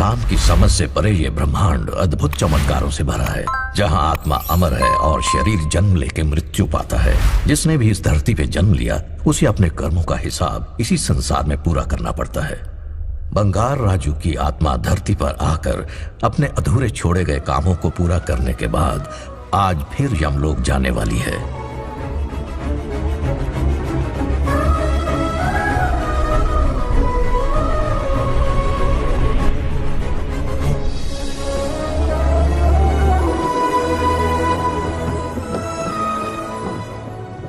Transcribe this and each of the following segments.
इंसान की समझ से परे ये ब्रह्मांड अद्भुत चमत्कारों से भरा है, जहाँ आत्मा अमर है और शरीर जन्म लेके मृत्यु पाता है। जिसने भी इस धरती पे जन्म लिया उसे अपने कर्मों का हिसाब इसी संसार में पूरा करना पड़ता है। बंगार राजू की आत्मा धरती पर आकर अपने अधूरे छोड़े गए कामों को पूरा करने के बाद आज फिर यमलोक जाने वाली है।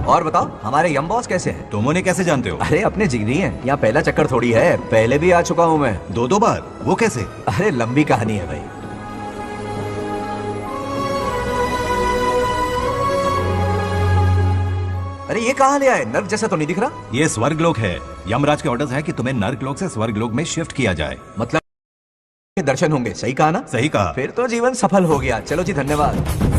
और बताओ हमारे यम बॉस कैसे हैं? तुम उन्हें कैसे जानते हो? अरे अपने जिगरी हैं। यहाँ पहला चक्कर थोड़ी है, पहले भी आ चुका हूँ मैं। दो बार? वो कैसे? अरे लंबी कहानी है भाई। अरे ये कहाँ ले आए? नर्क जैसा तो नहीं दिख रहा। ये स्वर्गलोक है। यमराज के ऑर्डर्स है कि तुम्हें नर्कलोक से स्वर्गलोक में शिफ्ट किया जाए। मतलब दर्शन होंगे। सही कहा ना? सही कहा। फिर तो जीवन सफल हो गया। चलो जी, धन्यवाद।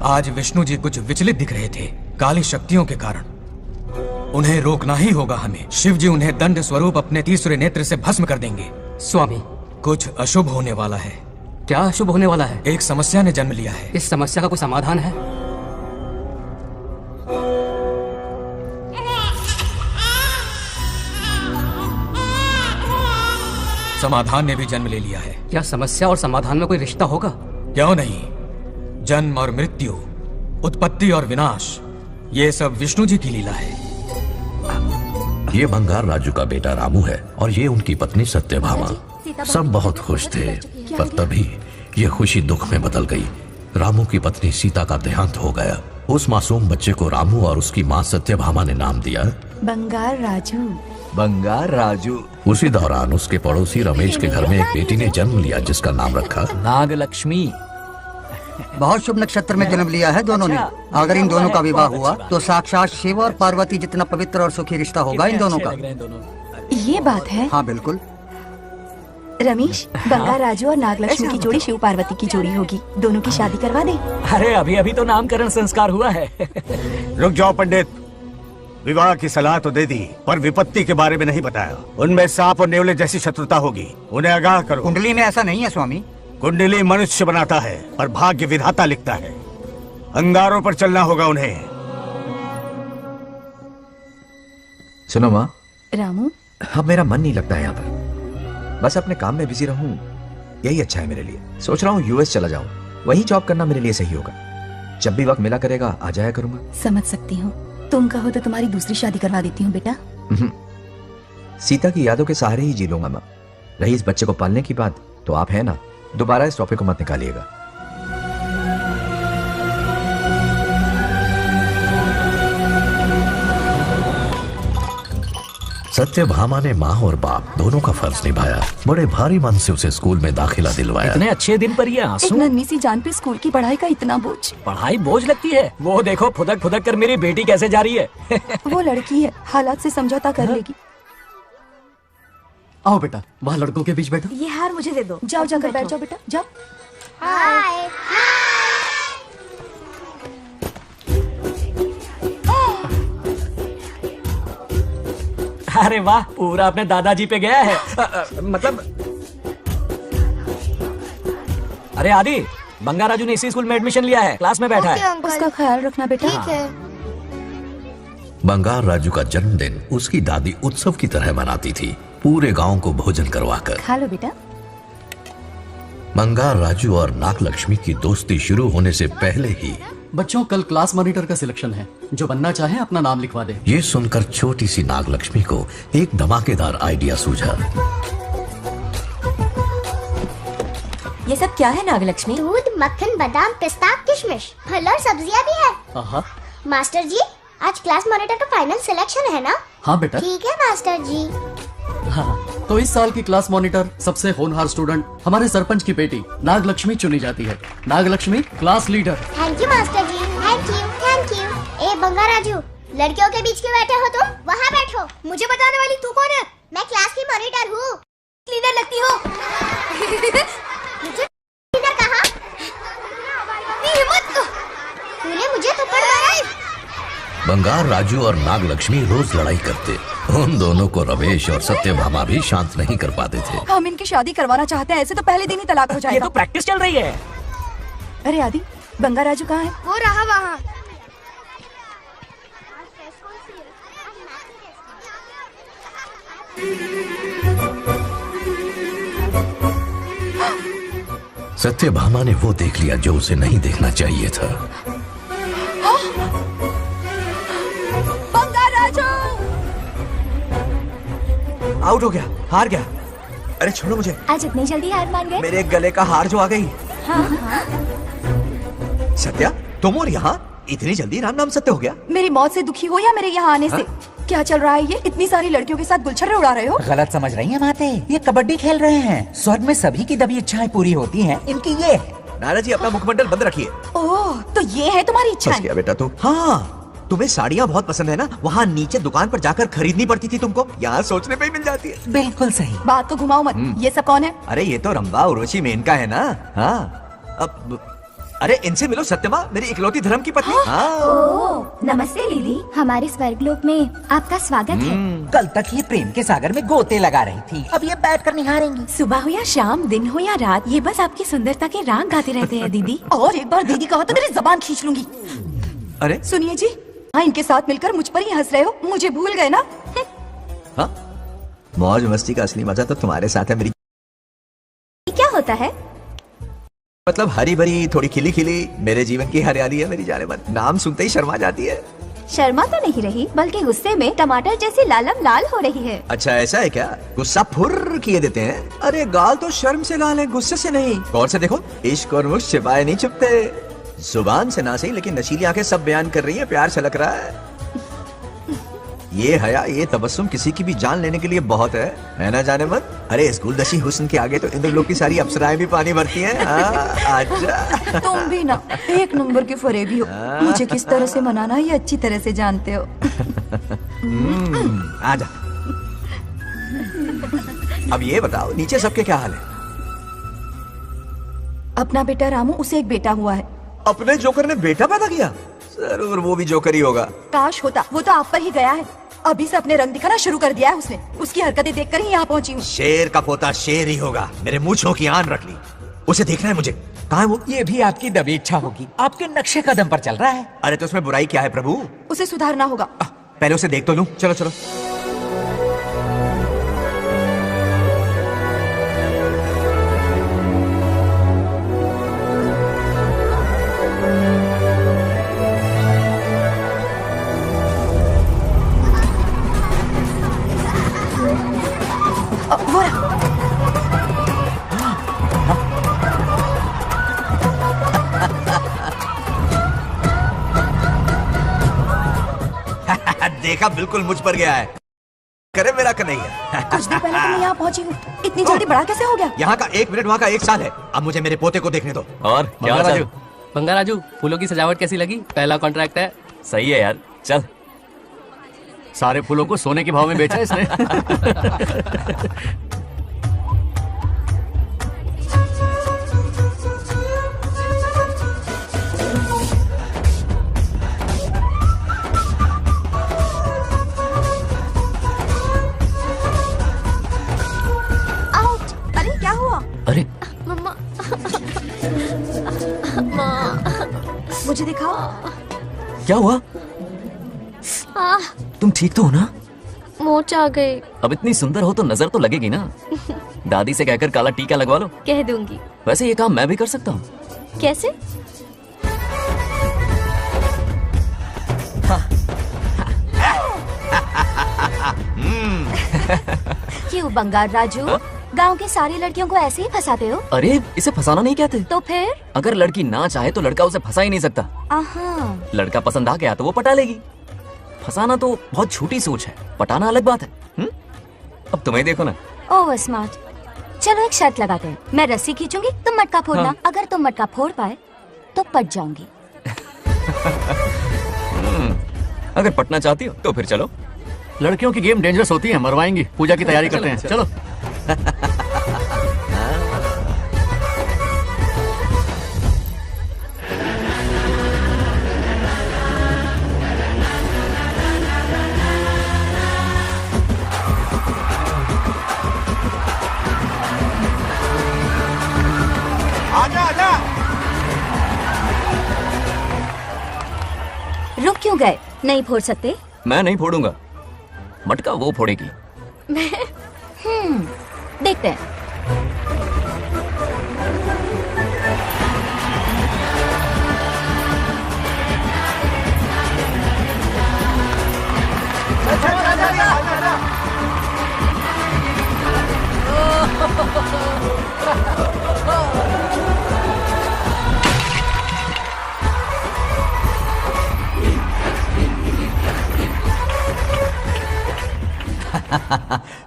आज विष्णु जी कुछ विचलित दिख रहे थे काली शक्तियों के कारण। उन्हें रोकना ही होगा हमें। शिव जी उन्हें दंड स्वरूप अपने तीसरे नेत्र से भस्म कर देंगे। स्वामी, कुछ अशुभ होने वाला है। क्या अशुभ होने वाला है? एक समस्या ने जन्म लिया है। इस समस्या का कोई समाधान है? समाधान ने भी जन्म ले लिया है। क्या समस्या और समाधान में कोई रिश्ता होगा? क्यों नहीं। जन्म और मृत्यु, उत्पत्ति और विनाश, ये सब विष्णु जी की लीला है। ये बंगार राजू का बेटा रामू है और ये उनकी पत्नी सत्यभामा। सब बहुत खुश थे, पर तभी ये खुशी दुख में बदल गई। रामू की पत्नी सीता का देहांत हो गया। उस मासूम बच्चे को रामू और उसकी माँ सत्यभामा ने नाम दिया बंगार राजू। बंगार राजू। उसी दौरान उसके पड़ोसी रमेश के घर में एक बेटी ने जन्म लिया जिसका नाम रखा नागलक्ष्मी। बहुत शुभ नक्षत्र में जन्म लिया है दोनों ने। अगर इन दोनों का विवाह हुआ तो साक्षात शिव और पार्वती जितना पवित्र और सुखी रिश्ता होगा इन दोनों का। ये बात है। हाँ बिल्कुल। रमेश, बंगार राजू और नागलक्ष्मी की जोड़ी शिव पार्वती की जोड़ी होगी। दोनों की शादी करवा दे। अरे अभी अभी तो नामकरण संस्कार हुआ है। रुक जाओ पंडित, विवाह की सलाह तो दे दी पर विपत्ति के बारे में नहीं बताया। उनमें सांप और नेवले जैसी शत्रुता होगी, उन्हें आगाह करो। कुंडली में ऐसा नहीं है स्वामी। कुंडली मनुष्य बनाता है और भाग्य विधाता लिखता है। अंगारों पर चलना होगा उन्हें। सुनो माँ, रामू, अब मेरा मन नहीं लगता है यहाँ पर। बस अपने काम में बिजी रहूं, यही अच्छा है मेरे लिए। सोच रहा हूँ यूएस चला जाऊं, वही जॉब करना मेरे लिए सही होगा। जब भी वक्त मिला करेगा आ जाया करूंगा। समझ सकती हूँ। तुम कहो तो तुम्हारी दूसरी शादी करवा देती हूँ बेटा। सीता की यादों के सहारे ही जी लूंगा माँ। रही इस बच्चे को पालने की बात, तो आप है ना, दोबारा इस टॉपिक को मत निकालिएगा। सत्यभामा ने माँ और बाप दोनों का फर्ज निभाया। बड़े भारी मन से उसे स्कूल में दाखिला दिलवाया। इतने अच्छे दिन पर ये एक आंसू। नन्ही सी जान पे स्कूल की पढ़ाई का इतना बोझ। पढ़ाई बोझ लगती है। वो देखो फुदक फुदक कर मेरी बेटी कैसे जा रही है। वो लड़की है, हालात से समझौता कर लेगी। आओ बेटा, वहाँ लड़कों के बीच बैठो। ये हार मुझे दे दो। जाओ जाकर बैठ जाओ बेटा, जाओ। अरे वाह, पूरा अपने दादाजी पे गया है। मतलब अरे आदि, बंगार राजू ने इसी स्कूल में एडमिशन लिया है, क्लास में बैठा है। उसका ख्याल रखना बेटा। बंगार राजू का जन्मदिन उसकी दादी उत्सव की तरह मनाती थी, पूरे गांव को भोजन करवाकर। खा लो बेटा। बंगार राजू और नागलक्ष्मी की दोस्ती शुरू होने से पहले ही बच्चों, कल क्लास मॉनिटर का सिलेक्शन है। जो बनना चाहे अपना नाम लिखवा दे। ये सुनकर छोटी सी नागलक्ष्मी को एक धमाकेदार आइडिया सूझा। ये सब क्या है नागलक्ष्मी? दूध, मक्खन, बादाम, पिस्ता, किशमिश, फल और सब्जियां भी है। आहा। मास्टर जी, आज क्लास मॉनिटर का फाइनल सिलेक्शन है ना? हाँ बेटा। ठीक है मास्टर जी। हाँ, तो इस साल की क्लास मॉनिटर सबसे होनहार स्टूडेंट हमारे सरपंच की बेटी नागलक्ष्मी चुनी जाती है। Nagalakshmi class leader. Thank you master ji, thank you thank you. ए बंगार राजू, लड़कियों के बीच क्यों बैठे हो तुम? वहाँ बैठो। मुझे बताने वाली तू कौन है? मैं क्लास की मॉनिटर हूँ। लीडर लगती हो। मुझे लीडर कहा? हिम्मत! तूने मुझे थप्पड़ मारा। बंगार राजू और नागलक्ष्मी रोज लड़ाई करते। उन दोनों को रमेश और सत्यभामा भी शांत नहीं कर पाते थे। हम इनकी शादी करवाना चाहते हैं, ऐसे तो पहले दिन ही तलाक हो ये जाएगा। तो प्रैक्टिस चल रही है। अरे आदि, बंगार राजू कहाँ है? वो रहा वहाँ। सत्यभामा ने वो देख लिया जो उसे नहीं देखना चाहिए था। बंगार राजू! आउट हो गया, हार गया। अरे छोड़ो मुझे। आज इतनी जल्दी हार मान गए? मेरे गले का हार जो आ गई। सत्या, तुम और यहाँ इतनी जल्दी राम नाम सत्य हो गया? मेरी मौत से दुखी हो या मेरे यहाँ आने से? क्या चल रहा है ये? इतनी सारी लड़कियों के साथ गुलछर्रे उड़ा रहे हो? गलत समझ रही हैं माते, ये कबड्डी खेल रहे हैं। स्वर्ग में सभी की दबी इच्छाएं पूरी होती हैं, इनकी ये है। नाना जी, अपना मुखमंडल बंद रखिए। ओह, तो ये है तुम्हारी इच्छा? बस गया बेटा तू। हाँ, तुम्हें साड़ियाँ बहुत पसंद है ना? वहाँ नीचे दुकान पर जाकर खरीदनी पड़ती थी तुमको, यहाँ सोचने पे ही मिल जाती है। बिल्कुल सही। बात को घुमाओ मत। ये सब कौन है? अरे ये तो रंबा उर्वशी मेनका है ना। हाँ, अब अरे इनसे मिलो सत्यमा, मेरी इकलौती धर्म की पत्नी। हाँ। नमस्ते दीदी, हमारे स्वर्गलोक में आपका स्वागत है। कल तक ये प्रेम के सागर में गोते लगा रही थी, अब ये बैठ कर निहारेंगी। सुबह हो या शाम, दिन हो या रात, ये बस आपकी सुंदरता के राग गाते रहते हैं दीदी। और एक बार दीदी कहा तो तेरी जबान खींच लूंगी। अरे सुनिए जी, हाँ, इनके साथ मिलकर मुझ पर ही हंस रहे हो, मुझे भूल गए ना? हाँ, मौज मस्ती का असली मजा तो तुम्हारे साथ है मेरी। क्या होता है? मतलब हरी भरी थोड़ी खिली खिली मेरे जीवन की हरियाली है मेरी जाने मन। नाम सुनते ही शर्मा जाती है। शर्मा तो नहीं रही, बल्कि गुस्से में टमाटर जैसी लालम लाल हो रही है। अच्छा ऐसा है क्या? गुस्सा फुर्र किए देते हैं। अरे गाल तो शर्म से लाल है, गुस्से से नहीं। गौर से देखो, इश्क और मुश्क छिपाए नहीं छुपते। जुबान से ना सही, लेकिन नशीली आंखें सब बयान कर रही हैं, प्यार छलक रहा है। ये हया, ये तबस्सुम किसी की भी जान लेने के लिए बहुत है ना जाने मन? अरे इस गुलदशी हुस्न के आगे तो इंद्रलोक की सारी अप्सराएं भी पानी भरती हैं। आजा। तुम भी ना एक नंबर के फरेबी हो। मुझे किस तरह से मनाना ये अच्छी तरह से जानते हो। आजा। अब ये बताओ, नीचे सबके क्या हाल है? अपना बेटा रामू, उसे एक बेटा हुआ है। अपने जोकर ने बेटा पैदा किया? जरूर वो भी जोकर ही होगा। काश होता, वो तो आप पर ही गया है। अभी से अपने रंग दिखाना शुरू कर दिया है उसने। उसकी हरकतें देखकर ही यहाँ पहुँची हूँ। शेर का पोता शेर ही होगा। मेरे मूंछों की आन रख ली। उसे देखना है मुझे। कहाँ है वो? ये भी आपकी दबी इच्छा होगी, आपके नक्शे कदम पर चल रहा है। अरे तो उसमें बुराई क्या है प्रभु? उसे सुधारना होगा। पहले उसे देख तो लूं। चलो चलो। वो रहा। देखा, बिल्कुल मुझ पर गया है। करे मेरा कन्हैया। कुछ देर पहले तो मैं यहाँ पहुँची हूँ। इतनी जल्दी बड़ा कैसे हो गया? यहाँ का 1 मिनट, वहाँ का 1 साल है। अब मुझे मेरे पोते को देखने दो। और क्या राजू? बंगा राजू, फूलों की सजावट कैसी लगी? पहला कॉन्ट्रैक्ट है। सही है यार, चल। सारे फूलों को सोने के भाव में बेचा इसने। अरे मम्मा। मुझे दिखाओ। क्या हुआ? तुम ठीक तो हो ना? मोच आ गए। अब इतनी सुंदर हो तो नजर तो लगेगी ना। दादी से कहकर काला टीका लगवा लो। कह दूंगी। वैसे ये काम मैं भी कर सकता हूँ। कैसे? क्यों बंगार राजू, गांव की सारी लड़कियों को ऐसे ही फंसाते हो? अरे इसे फंसाना नहीं कहते। तो फिर? अगर लड़की ना चाहे तो लड़का उसे फंसा ही नहीं सकता। लड़का पसंद आ गया तो वो पटा लेगी। फंसाना तो बहुत छोटी सोच है, पटाना अलग बात है। अब तुम्हें देखो ना। Over smart. चलो एक शर्त लगाते हैं, मैं रस्सी खींचूंगी, तुम मटका फोड़ना। हाँ। अगर तुम मटका फोड़ पाए तो पट जाऊंगी। अगर पटना चाहती हो तो फिर चलो। लड़कियों की गेम डेंजरस होती है, मरवाएंगी। पूजा की तैयारी करते हैं, चलो। आजा आजा। रुक क्यों गए? नहीं फोड़ सकते? मैं नहीं फोड़ूंगा, मटका वो फोड़ेगी। देखते हैं।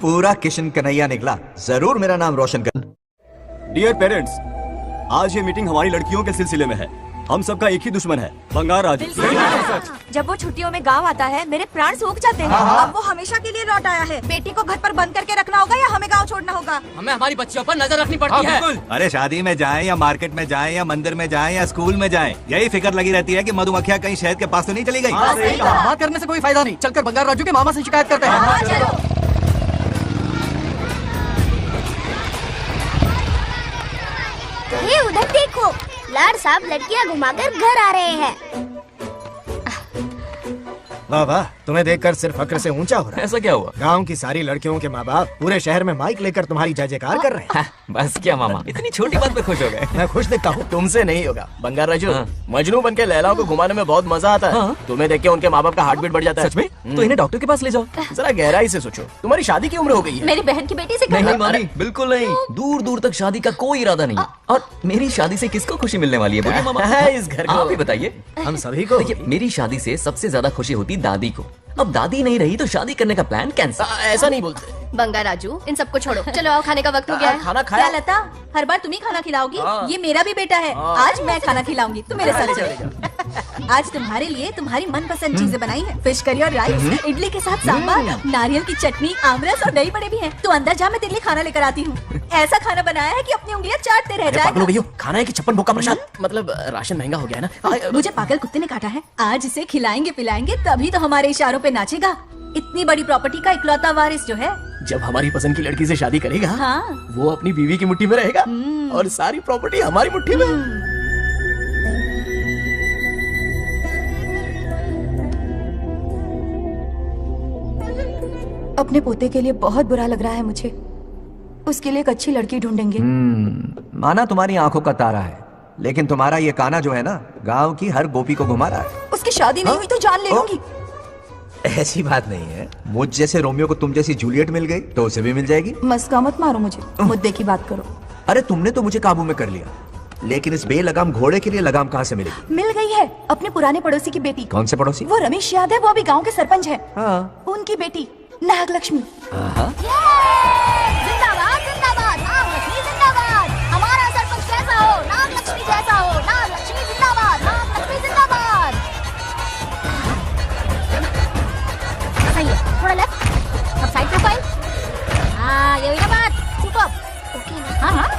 पूरा किशन कन्हैया निकला। जरूर मेरा नाम रोशन कर। डियर पेरेंट्स, आज ये मीटिंग हमारी लड़कियों के सिलसिले में है। हम सबका एक ही दुश्मन है, बंगार राजू। जब वो छुट्टियों में गांव आता है, मेरे प्राण सूख जाते हैं। अब वो हमेशा के लिए लौट आया है। बेटी को घर पर बंद करके रखना होगा या हमें गांव छोड़ना होगा? हमें हमारी बच्चियों पर नजर रखनी पड़ती है। अरे शादी में जाएं या मार्केट में जाएं या मंदिर में जाएं या स्कूल में जाएं, यही फिक्र लगी रहती है कि मधुमक्खियां कहीं शहद के पास तो नहीं चली गई। बात करने से कोई फायदा नहीं, चलकर बंगार राजू के मामा से शिकायत करते हैं। ये उधर देखो, लाड साहब लड़कियां घुमाकर घर आ रहे हैं। वाह वाह, तुम्हें देखकर सिर्फ फक्र से ऊंचा हो रहा है। ऐसा क्या हुआ? गांव की सारी लड़कियों के माँ बाप पूरे शहर में माइक लेकर तुम्हारी जय जयकार कर रहे हैं। बस क्या मामा, इतनी छोटी बात पे खुश हो गए? मैं खुश दिखता हूँ। तुमसे नहीं होगा बंगार राजू। मजनू बनके लैला को घुमाने में बहुत मजा आता है। तुम्हें देख के उनके माँ बाप का हार्ट बीट बढ़ जाता है। सच में? तो इन्हें डॉक्टर के पास ले जाओ। जरा गहराई से सोचो, तुम्हारी शादी की उम्र हो गई है। मेरी बहन की बेटी से नहीं मामी, बिल्कुल नहीं। दूर दूर तक शादी का कोई इरादा नहीं है। और मेरी शादी से किसको खुशी मिलने वाली है? बोलिए मामा। इस घर को आप ही बताइए। हम सभी को। देखिए, मेरी शादी से सबसे ज्यादा खुशी होती दादी को। अब दादी नहीं रही तो शादी करने का प्लान कैंसिल। ऐसा नहीं बोलते। बंगा राजू, इन सबको छोड़ो, चलो आओ, खाने का वक्त हो गया है। खाना खाया? क्या लता, हर बार तुम ही खाना खिलाओगी? ये मेरा भी बेटा है। आज मैं खाना खिलाऊंगी, तुम मेरे साथ चलो। आज तुम्हारे लिए तुम्हारी मनपसंद चीजें बनाई है। फिश करी और राइस, इडली के साथ सांभर, नारियल की चटनी, आमरस और दही बड़े भी हैं। तू अंदर जा, मैं तेरे लिए खाना लेकर आती हूँ। ऐसा खाना बनाया है कि अपनी उंगलियां चाटते रह जाएगा। खाना है कि 56 भूखा प्रसाद? मतलब राशन महंगा हो गया है ना। मुझे पागल कुत्ते ने काटा है। आज इसे खिलाएंगे पिलाएंगे तभी तो हमारे इशारों पे नाचेगा। इतनी बड़ी प्रॉपर्टी का इकलौता वारिस जो है। जब हमारी पसंद की लड़की से शादी करेगा, हाँ। वो अपनी बीवी की मुट्ठी में रहेगा और सारी प्रॉपर्टी हमारी मुट्ठी में। अपने पोते के लिए बहुत बुरा लग रहा है मुझे। उसके लिए एक अच्छी लड़की ढूंढेंगे। माना तुम्हारी आंखों का तारा है, लेकिन तुम्हारा ये काना जो है ना, गांव की हर गोपी को घुमा रहा है। उसकी शादी नहीं हुई तो जान ले लूंगी। ऐसी बात नहीं है। मुझ जैसे रोमियो को तुम जैसी जूलियट मिल गई तो उसे भी मिल जाएगी। मस्का मत मारो मुझे, मुद्दे की बात करो। अरे तुमने तो मुझे काबू में कर लिया, लेकिन इस बेलगाम घोड़े के लिए लगाम कहाँ से मिलेगी? मिल गई है, अपने पुराने पड़ोसी की बेटी। कौन से पड़ोसी? वो रमेश याद है, वो अभी गांव के सरपंच है। हाँ। उनकी बेटी नागलक्ष्मी। जिंदाबाद जिंदाबाद, नागलक्ष्मी जिंदाबाद। हमारा सरपंच कैसा हो? नागलक्ष्मी जैसा हो। नागलक्ष्मी जिंदाबाद, नागलक्ष्मी जिंदाबाद। सही है, थोड़ा लेफ्ट, अब साइड प्रोफाइल। हाँ, ये हुई ना बात। सुपर। ओके ना? हाँ हाँ।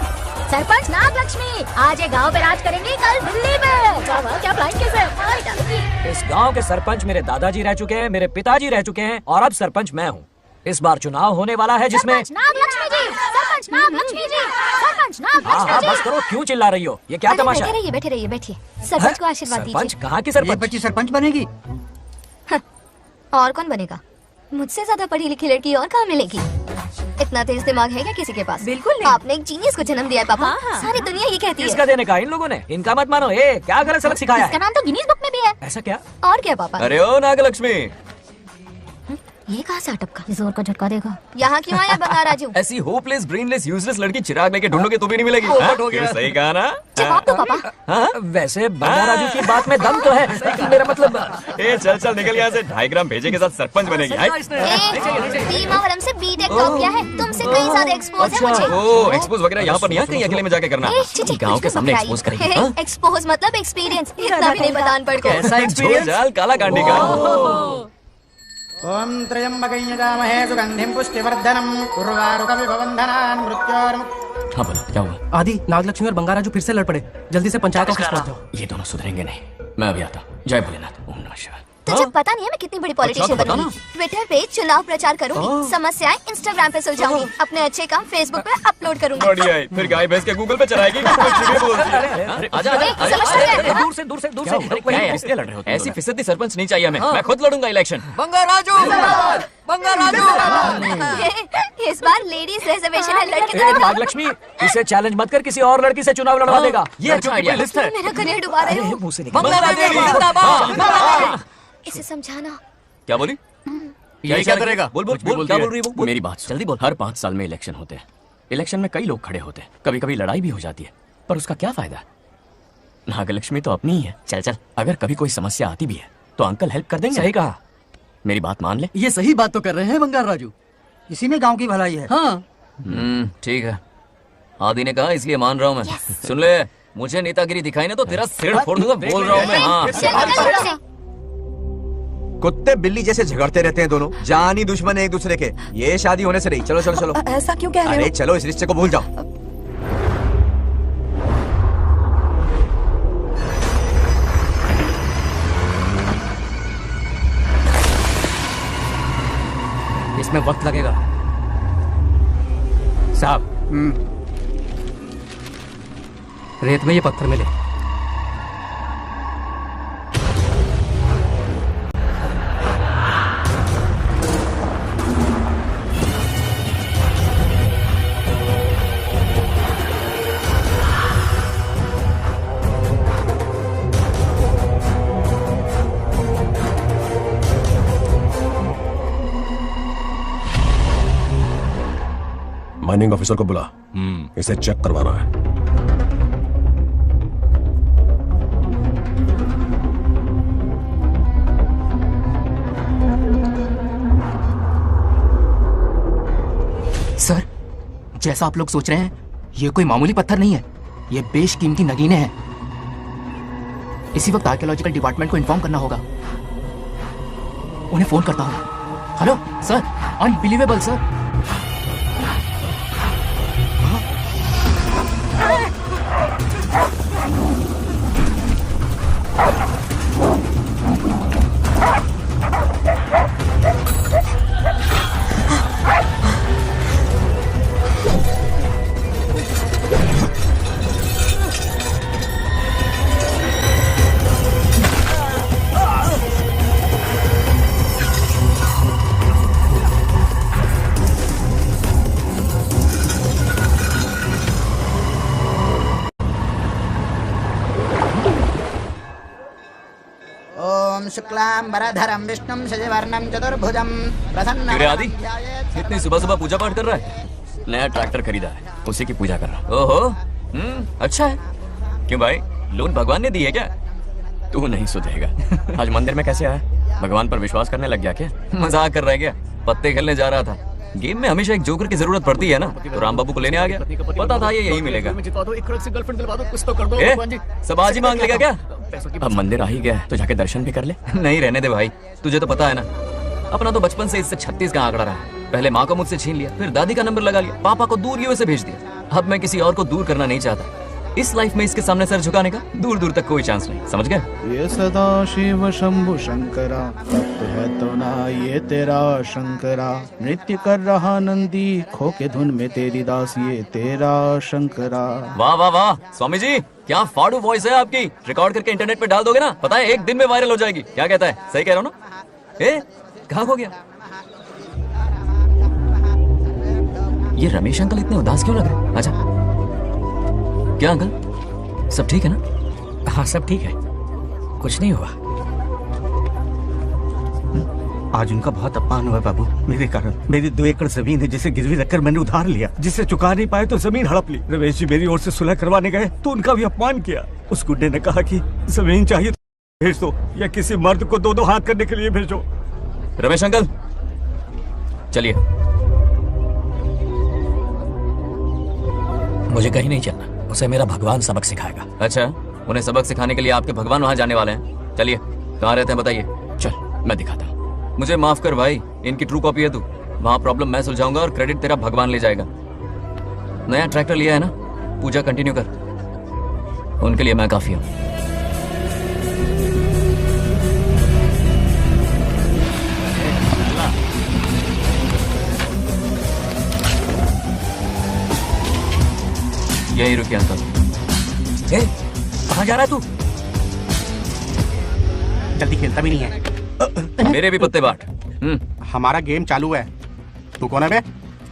सरपंच नागलक्ष्मी आज ये गांव पे राज करेंगी, कल दिल्ली में। क्या प्लान कैसे है? इस गांव के सरपंच मेरे दादाजी रह चुके हैं, मेरे पिताजी रह चुके हैं और अब सरपंच मैं हूँ। इस बार चुनाव होने वाला है जिसमें नागलक्ष्मी जी, सरपंच नागलक्ष्मी जी, सरपंच नागलक्ष्मी जी। बस करो, क्यों चिल्ला रही हो? ये क्या तमाशा है? बैठे रहिए बैठिए। सरपंच को आशीर्वाद दीजिए। सरपंच कहाँ की सरपंच? बच्ची सरपंच बनेगी। और कौन बनेगा? मुझसे ज्यादा पढ़ी लिखी लड़की और कहाँ मिलेगी? इतना तेज दिमाग है क्या किसी के पास? बिल्कुल नहीं। आपने एक जीनियस को जन्म दिया है पापा। हाँ। सारी दुनिया ये कहती है। किसका देने का? इन लोगों ने। इनका मत मानो। क्या गलत सलत सिखाया इसका है? नाम तो गिनीज बुक में भी है। ऐसा क्या? और क्या पापा? अरे ओ नागलक्ष्मी, ये कहाँ से अटपका? जोर का झटका देगा। यहाँ क्यों आया बंगार राजू? ऐसी होपलेस ब्रेनलेस यूजलेस लड़की चिराग लेके ढूंढोगे तो भी नहीं मिलेगी। हाँ? हो गया। सही कहा ना? जवाब दो पापा। हाँ? वैसे बंगार राजू की बात में दम तो है, लेकिन मेरा मतलब चल चल निकल यहाँ से। 2.5 ग्राम भेजे के साथ सरपंच बनेगी। भीमावरम से बीटेक टॉप किया है, तुमसे कहीं ज्यादा एक्सपोज है मुझे। ओ एक्सपोज वगैरह यहाँ पर नहीं, कहीं अकेले में जाके करना। गाँव के सामने एक्सपोज करेगी। हाँ? एक्सपोज मतलब एक्सपीरियंस, इतना भी नहीं बता अनपढ़ को। कैसा एक्सपीरियंस? जाल काला कांडी का। ओम त्र्यंबकं यजामहे सुगंधिं पुष्टिवर्धनम् उर्वारुकमिव बन्धनान् मृत्योर्मुक्तिम्। हाँ बोलो, क्या हुआ? आदि, नागलक्ष्मी और बंगाराजू फिर से लड़ पड़े। जल्दी से पंचायत ऑफिस पहुंच जाओ। ये दोनों सुधरेंगे नहीं। मैं अभी आता हूँ। जय भोलेनाथ। ओम नमः शिवाय। तुझे पता नहीं है मैं कितनी बड़ी पॉलिटिशियन अच्छा, तो बनूंगी। ट्विटर पे चुनाव प्रचार करूंगी, समस्याएं इंस्टाग्राम पे सुलझाऊंगी, अपने अच्छे काम फेसबुक पे अपलोड करूंगी। बढ़िया है। फिर गाय भैंस के गूगल पे चलाएगी। आजा दूर से इसलिए लड़ रहे हो? ऐसी फिसदी सरपंच नहीं चाहिए हमें। मैं खुद लड़ूंगा इलेक्शन। बंगार राजू, बंगार राजू। इस बार लेडीज रिजर्वेशन है, लड़की तो नागलक्ष्मी, इसे चैलेंज मत कर, किसी और लड़की से चुनाव लड़वा देगा। ये अच्छा आइडिया है। मेरा करियर डुबा रहे हो। मुंह से इसे समझाना। क्या बोली? ये क्या करेगा? बोल बोल बोल, क्या बोल रही है वो? मेरी बात जल्दी बोल। हर 5 साल में इलेक्शन होते हैं। इलेक्शन में कई लोग खड़े होते हैं, कभी कभी लड़ाई भी हो जाती है, पर उसका क्या फायदा? नागलक्ष्मी तो अपनी ही है। चल चल, अगर कभी कोई समस्या आती भी है तो अंकल हेल्प कर देंगे। सही कहा। मेरी बात मान ले। ये सही बात तो कर रहे हैं बंगार राजू, इसी में गांव की भलाई है। हाँ ठीक है। आदि ने कहा इसलिए मान रहा हूँ मैं। सुन ले, मुझे नेतागिरी दिखाई ना तो तेरा सिर फोड़ दूंगा। बोल रहा हूँ मैं। हाँ, कुत्ते बिल्ली जैसे झगड़ते रहते हैं दोनों, जानी दुश्मन है एक दूसरे के। ये शादी होने से नहीं। चलो चलो चलो। ऐसा क्यों कह रहे हो? अरे चलो, इस रिश्ते को भूल जाओ। इसमें वक्त लगेगा साहब। रेत में ये पत्थर मिले। माइनिंग ऑफिसर को बुला, इसे चेक करवाना है। सर, जैसा आप लोग सोच रहे हैं, ये कोई मामूली पत्थर नहीं है, ये बेशकीमती नगीने हैं। इसी वक्त आर्कियोलॉजिकल डिपार्टमेंट को इन्फॉर्म करना होगा। उन्हें फोन करता हूँ। Hello sir, unbelievable sir. शुक्लांबरधरं विष्णुं शशिवर्णं चतुर्भुजं प्रसन्नं। क्यों आदि इतनी सुबह सुबह पूजा पाठ कर रहा है? नया ट्रैक्टर खरीदा है, उसी की पूजा कर रहा है। ओहो, अच्छा है। क्यों भाई, लोन भगवान ने दी है क्या? तू नहीं सुधरेगा। आज मंदिर में कैसे आया? भगवान पर विश्वास करने लग गया क्या? मजाक कर रहा है क्या? पत्ते खेलने जा रहा था। गेम में हमेशा एक जोकर की जरूरत पड़ती है ना, तो राम बाबू को लेने आ गया। पता था ये यही मिलेगा। सब आज ही मांग लेगा क्या? अब मंदिर आ ही गया है तो जाके दर्शन भी कर ले। नहीं रहने दे भाई, तुझे तो पता है ना, अपना तो बचपन से इससे 36 का आंकड़ा रहा है। पहले माँ को मुझसे छीन लिया, फिर दादी का नंबर लगा लिया, पापा को दूर यूएसए भेज दिया। अब मैं किसी और को दूर करना नहीं चाहता। इस लाइफ में इसके सामने सर झुकाने का दूर दूर तक कोई चांस नहीं, समझ गए? ये सदा शिव शंभु शंकरा, तप्त है तो ना ये तेरा शंकरा। नृत्य कर रहा नंदी, खो के धुन में तेरी दास, ये तेरा शंकरा। वाह वाह वाह, स्वामी जी क्या फाड़ू वॉइस है आपकी। रिकॉर्ड करके इंटरनेट पे डाल दोगे ना, पता है एक दिन में वायरल हो जाएगी। क्या कहता है? सही कह रहा हूँ ना? कहाँ खो गया ये रमेश अंकल? इतने उदास क्यों लग रहे? अच्छा क्या अंकल, सब ठीक है ना? हाँ सब ठीक है, कुछ नहीं हुआ। आज उनका बहुत अपमान हुआ बाबू, मेरे कारण। मेरी 2 एकड़ जमीन है जिसे गिरवी रखकर मैंने उधार लिया, जिसे चुका नहीं पाए तो जमीन हड़प ली। रमेश जी मेरी ओर से सुलह करवाने गए तो उनका भी अपमान किया। उस गुंडे ने कहा कि जमीन चाहिए तो भेज दो, या किसी मर्द को 2-2 हाथ करने के लिए भेजो। रमेश अंकल चलिए। मुझे कहीं नहीं चलना, उसे मेरा भगवान सबक सिखाएगा। अच्छा, उन्हें सबक सिखाने के लिए आपके भगवान वहाँ जाने वाले हैं। चलिए, कहाँ रहते हैं बताइए। चल मैं दिखाता हूँ। मुझे माफ कर भाई, इनकी ट्रू कॉपी है तू। वहाँ प्रॉब्लम मैं सुलझाऊंगा और क्रेडिट तेरा भगवान ले जाएगा। नया ट्रैक्टर लिया है ना, पूजा कंटिन्यू कर, उनके लिए मैं काफी हूँ। यही रुकिए अंकल। कहाँ जा रहा है तू? जल्दी खेलता भी नहीं है। मेरे भी पत्ते बांट। हमारा गेम चालू है, तू कौन है बे?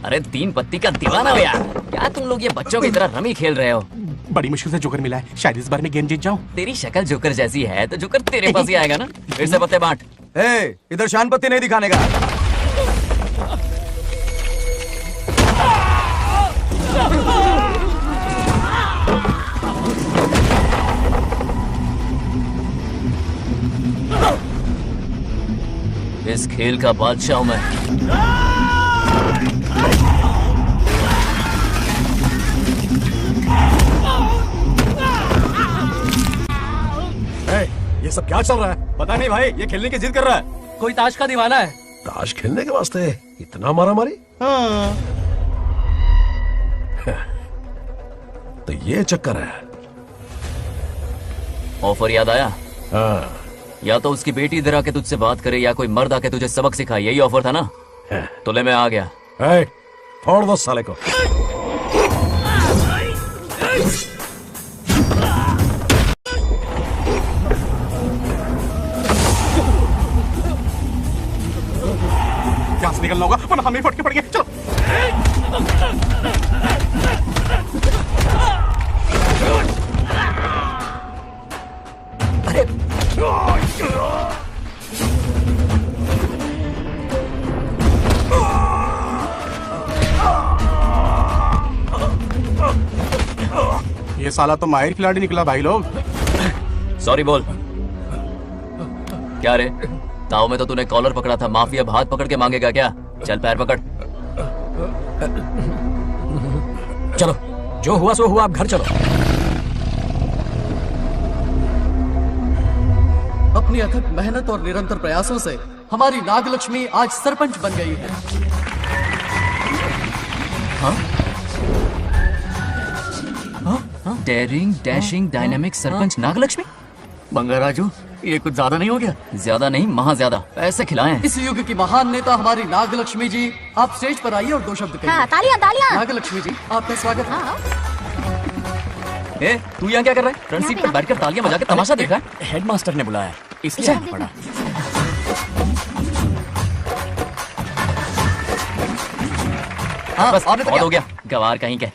अरे 3 पत्ती का दीवाना हो यार। क्या तुम लोग ये बच्चों की तरह रमी खेल रहे हो? बड़ी मुश्किल से जोकर मिला है, शायद इस बार में गेम जीत जाऊं। तेरी शक्ल जोकर जैसी है तो जोकर तेरे पास ही आएगा ना। फिर से पत्ते बांट। इधर शान पत्ती नहीं दिखाने का। इस खेल का बादशाह हूं मैं। ये सब क्या चल रहा है? पता नहीं भाई, ये खेलने की जिद कर रहा है। कोई ताश का दीवाना है। ताश खेलने के वास्ते इतना मारा मारी? हाँ। तो ये चक्कर है। ऑफर याद आया? हाँ। या तो उसकी बेटी इधर आके तुझसे बात करे, या कोई मर्द आके तुझे सबक सिखाए। यही ऑफर था ना? तो ले मैं आ गया। फोड़ दो साले को। यहाँ से निकलना होगा वरना हम ही फटके पड़ गए। चलो। अरे अरे साला तो माहिर खिलाड़ी निकला भाई लोग। सॉरी बोल। क्या रे, ताऊ में तो तूने कॉलर पकड़ा था, माफिया हाथ पकड़ के मांगेगा क्या? चल पैर पकड़। चलो, जो हुआ सो हुआ, आप घर चलो। अपनी अथक मेहनत और निरंतर प्रयासों से हमारी नागलक्ष्मी आज सरपंच बन गई है। Daring, dashing, dynamic sarpanch Nagalakshmi. Bangaraju, ये कुछ ज्यादा नहीं हो गया? ज्यादा नहीं, महा ज्यादा। पैसे खिलाएं। इस युग की महान नेता हमारी नागलक्ष्मी जी, आप स्टेज पर आइए और 2 शब्द कहिए। हाँ, तालियां तालियां। नागलक्ष्मी जी, आपका स्वागत है। ए, तू यहाँ क्या कर रहा है? फ्रंट सीट पर बैठकर तालियां बजा के तमाशा देख रहा है? हेडमास्टर ने बुलाया, इसलिए पड़ा। हाँ, बस और हो गया। गवार कहीं के।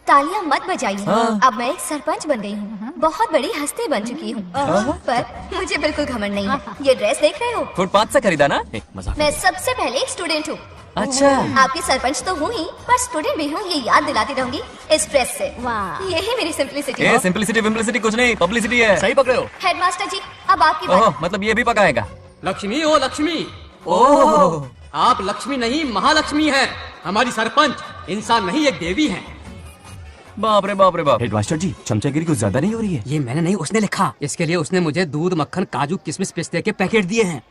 तालियां मत बजाइए। हाँ। अब मैं एक सरपंच बन गई हूँ, बहुत बड़ी हस्ती बन चुकी हूँ, पर मुझे बिल्कुल घमंड नहीं है। ये ड्रेस देख रहे हो? फुटपाथ से खरीदा ना? मजाक। मैं सबसे पहले एक स्टूडेंट हूँ। अच्छा। आपकी सरपंच तो हूँ ही, पर स्टूडेंट भी हूँ, ये याद दिलाती रहूंगी इस ड्रेस से। यही मेरी सिंपलिसिटी है। सिंपलिसिटी विम्पलिसिटी कुछ नहीं, पब्लिसिटी है। सही पकड़े हो। हेडमास्टर जी, अब आपकी बात। मतलब ये भी पकाएगा? लक्ष्मी ओ लक्ष्मी, ओह, आप लक्ष्मी नहीं महालक्ष्मी हैं। हमारी सरपंच इंसान नहीं, एक देवी हैं। बाप रे बाप रे बाप। हेडमास्टर जी, चमचागिरी कुछ ज्यादा नहीं हो रही है? ये मैंने नहीं, उसने लिखा। इसके लिए उसने मुझे दूध, मक्खन, काजू, किशमिश, पिस्ते के पैकेट दिए हैं।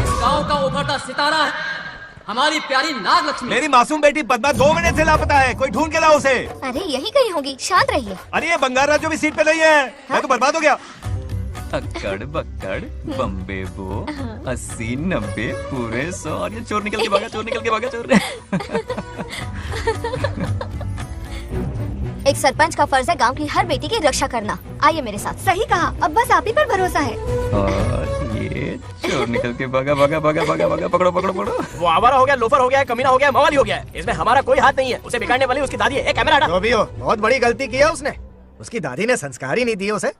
इस गांव का उभरता सितारा है हमारी प्यारी नागलक्ष्मी। मेरी मासूम बेटी पद्मा 2 महीने से लापता है, कोई ढूंढ के लाओ उसे। अरे यही कहीं होगी, शांत रहिए। अरे ये बंगाराजू भी सीट पे नहीं है, मैं तो बर्बाद हो गया। अक्कड़ बक्कड़ बम्बे बो 80 90 पूरे 100 और ये चोर निकल के भागा, चोर निकल के भागा, चोर। एक सरपंच का फर्ज है गांव की हर बेटी की रक्षा करना। आइए मेरे साथ। सही कहा, अब बस आप ही पर भरोसा है। और ये चोर निकल के भागा भागा भागा भागा भागा, पकड़ो पकड़ो पकड़ो। वो आवारा हो गया, लोफर हो गया, कमीना हो गया, मवाली हो गया। इसमें हमारा कोई हाथ नहीं है। उसे बिगाड़ने वाली उसकी दादी है। एक कैमरा हटा। जो भी हो, बहुत बड़ी गलती की है उसने। उसकी दादी ने संस्कार ही नहीं दिए उसे।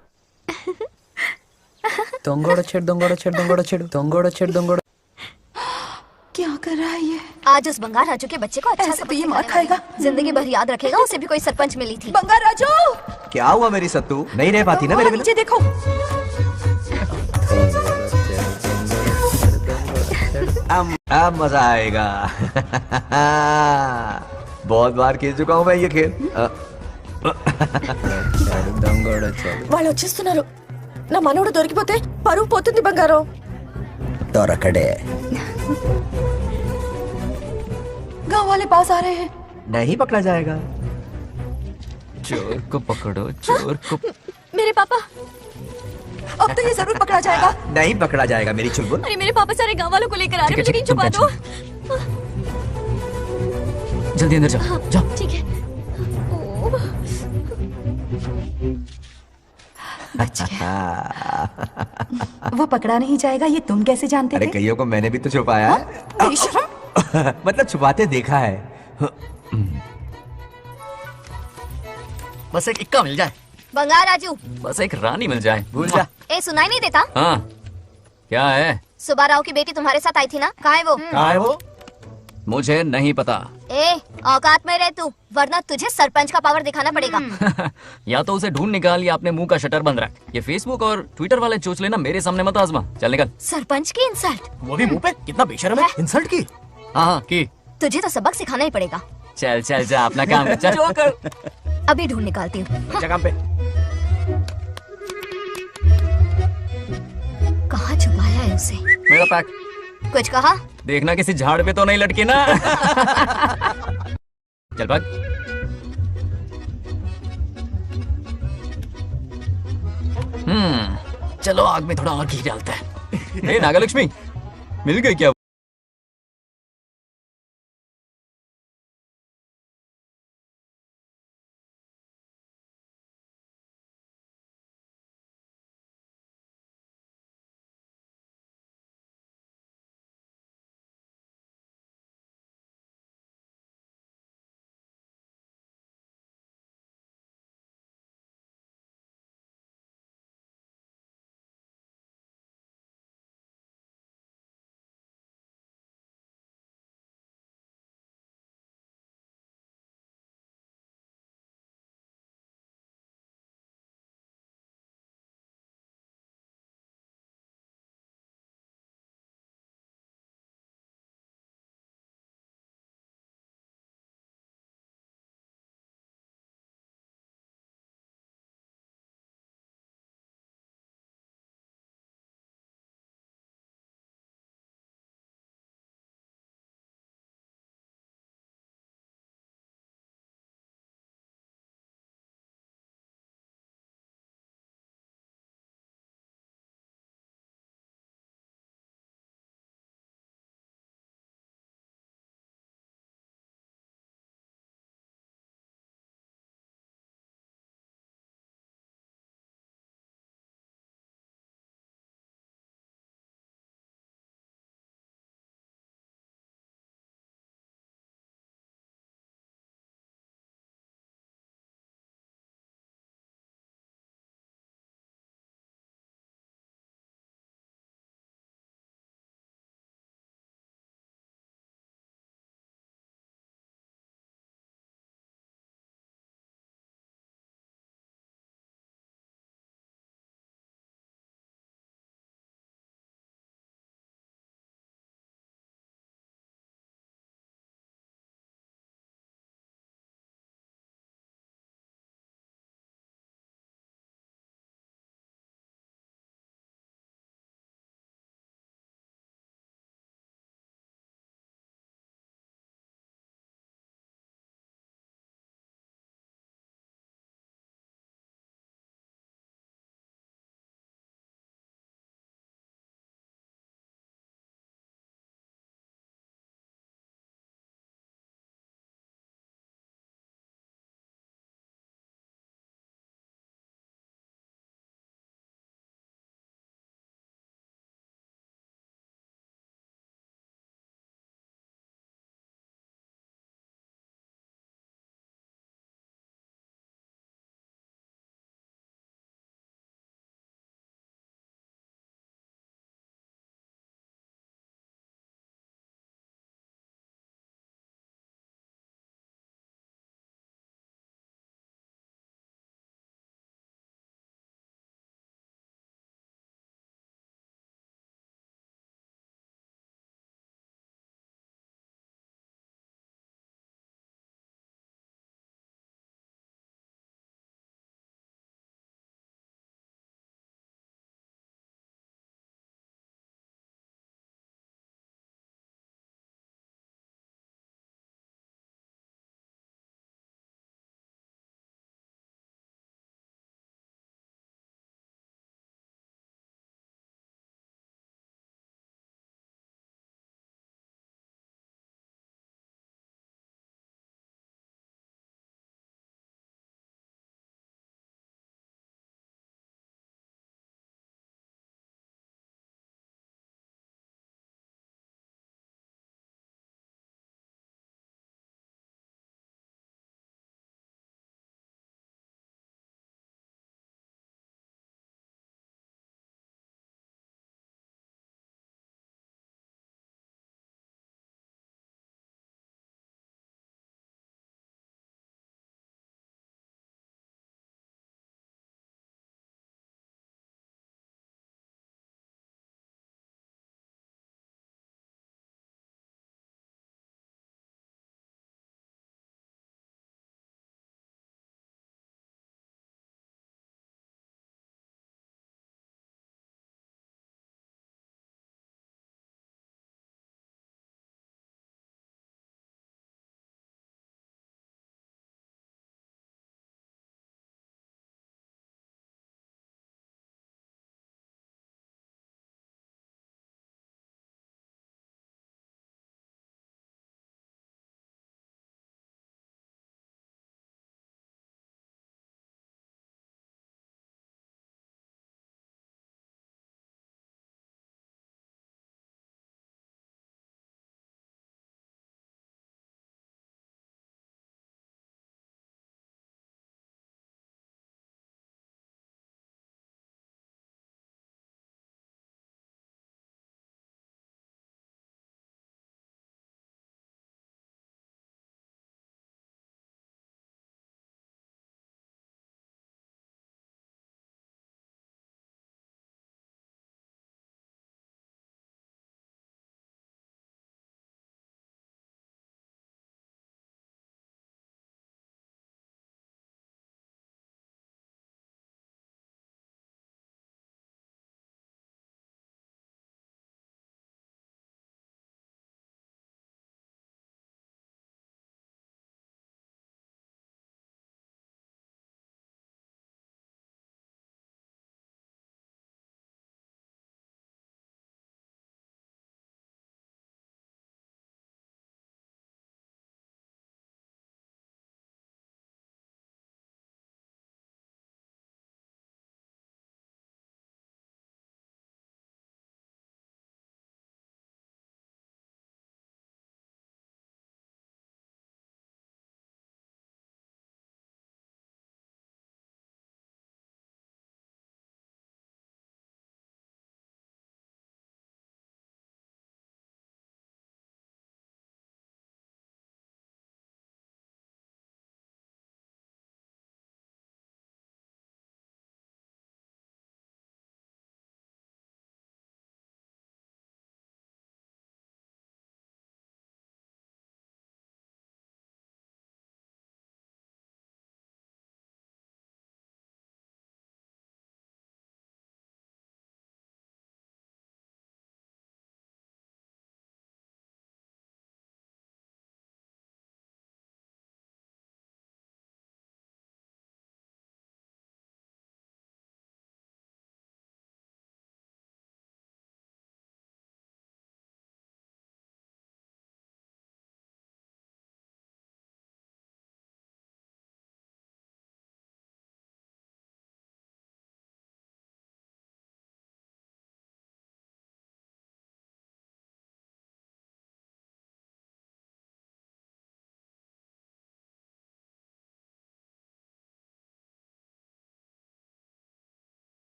क्या कर रहा है ये? आज उस बंगार राजू के बच्चे को अच्छा ऐसे तो ये मार खाएगा। जिंदगी भर याद रखेगा, उसे भी कोई सरपंच मिली थी। बंगार राजू, क्या हुआ मेरी सत्तू? नहीं रह पाती ना मेरे बिना? नीचे देखो। अब मजा आएगा। बहुत बार खेल चुका हूँ मैं ये खेल। వాళ్ళు వచ్చేస్తున్నారు. నా మనవడు దొరికిపోతే పరువు పోతుంది బంగారం. दौरकड़े गांव वाले पास आ रहे हैं. नहीं पकड़ा जाएगा। चोर को पकड़ो, चोर को। मेरे पापा, अब तो ये जरूर पकड़ा जाएगा. नहीं पकड़ा जाएगा मेरी चुलबुल। अरे मेरे पापा सारे गांव वालों को लेकर आ रहे हैं, मुझे कहीं छुपा दो. जल्दी अंदर जाओ, जाओ। ठीक है. वो पकड़ा नहीं जाएगा, ये तुम कैसे जानते अरे थे? कईयों को मैंने भी तो छुपाया है। बेशरम। मतलब छुपाते देखा है। बस एक इक्का मिल जाए, बंगार राजू, बस एक रानी मिल जाए, भूल जा। ए सुनाई नहीं देता? हाँ, क्या है? सुबह राव की बेटी तुम्हारे साथ आई थी ना, कहाँ है वो? कहाँ है वो? मुझे नहीं पता। ए औकात में रह तू, वरना तुझे सरपंच का पावर दिखाना पड़ेगा। या तो उसे ढूंढ निकाल या अपने मुंह का शटर बंद रख। ये फेसबुक और ट्विटर वाले चोच लेना मेरे सामने मत आजमा। चल निकल। सरपंच की इंसल्ट, वो भी मुंह पे, कितना बेशर्म है। इंसल्ट की? हाँ की। तुझे तो सबक सिखाना ही पड़ेगा। चल चल जा, अपना काम कर, चल। जो कर। अभी ढूंढ निकालती हूँ। काम पे। कहाँ छुपाया है उसे? मेरा पैक। कुछ कहा? देखना किसी झाड़ पे तो नहीं लटकी ना। चल भाग। चलो आग में थोड़ा और घी डालता है। नागलक्ष्मी, मिल गई क्या?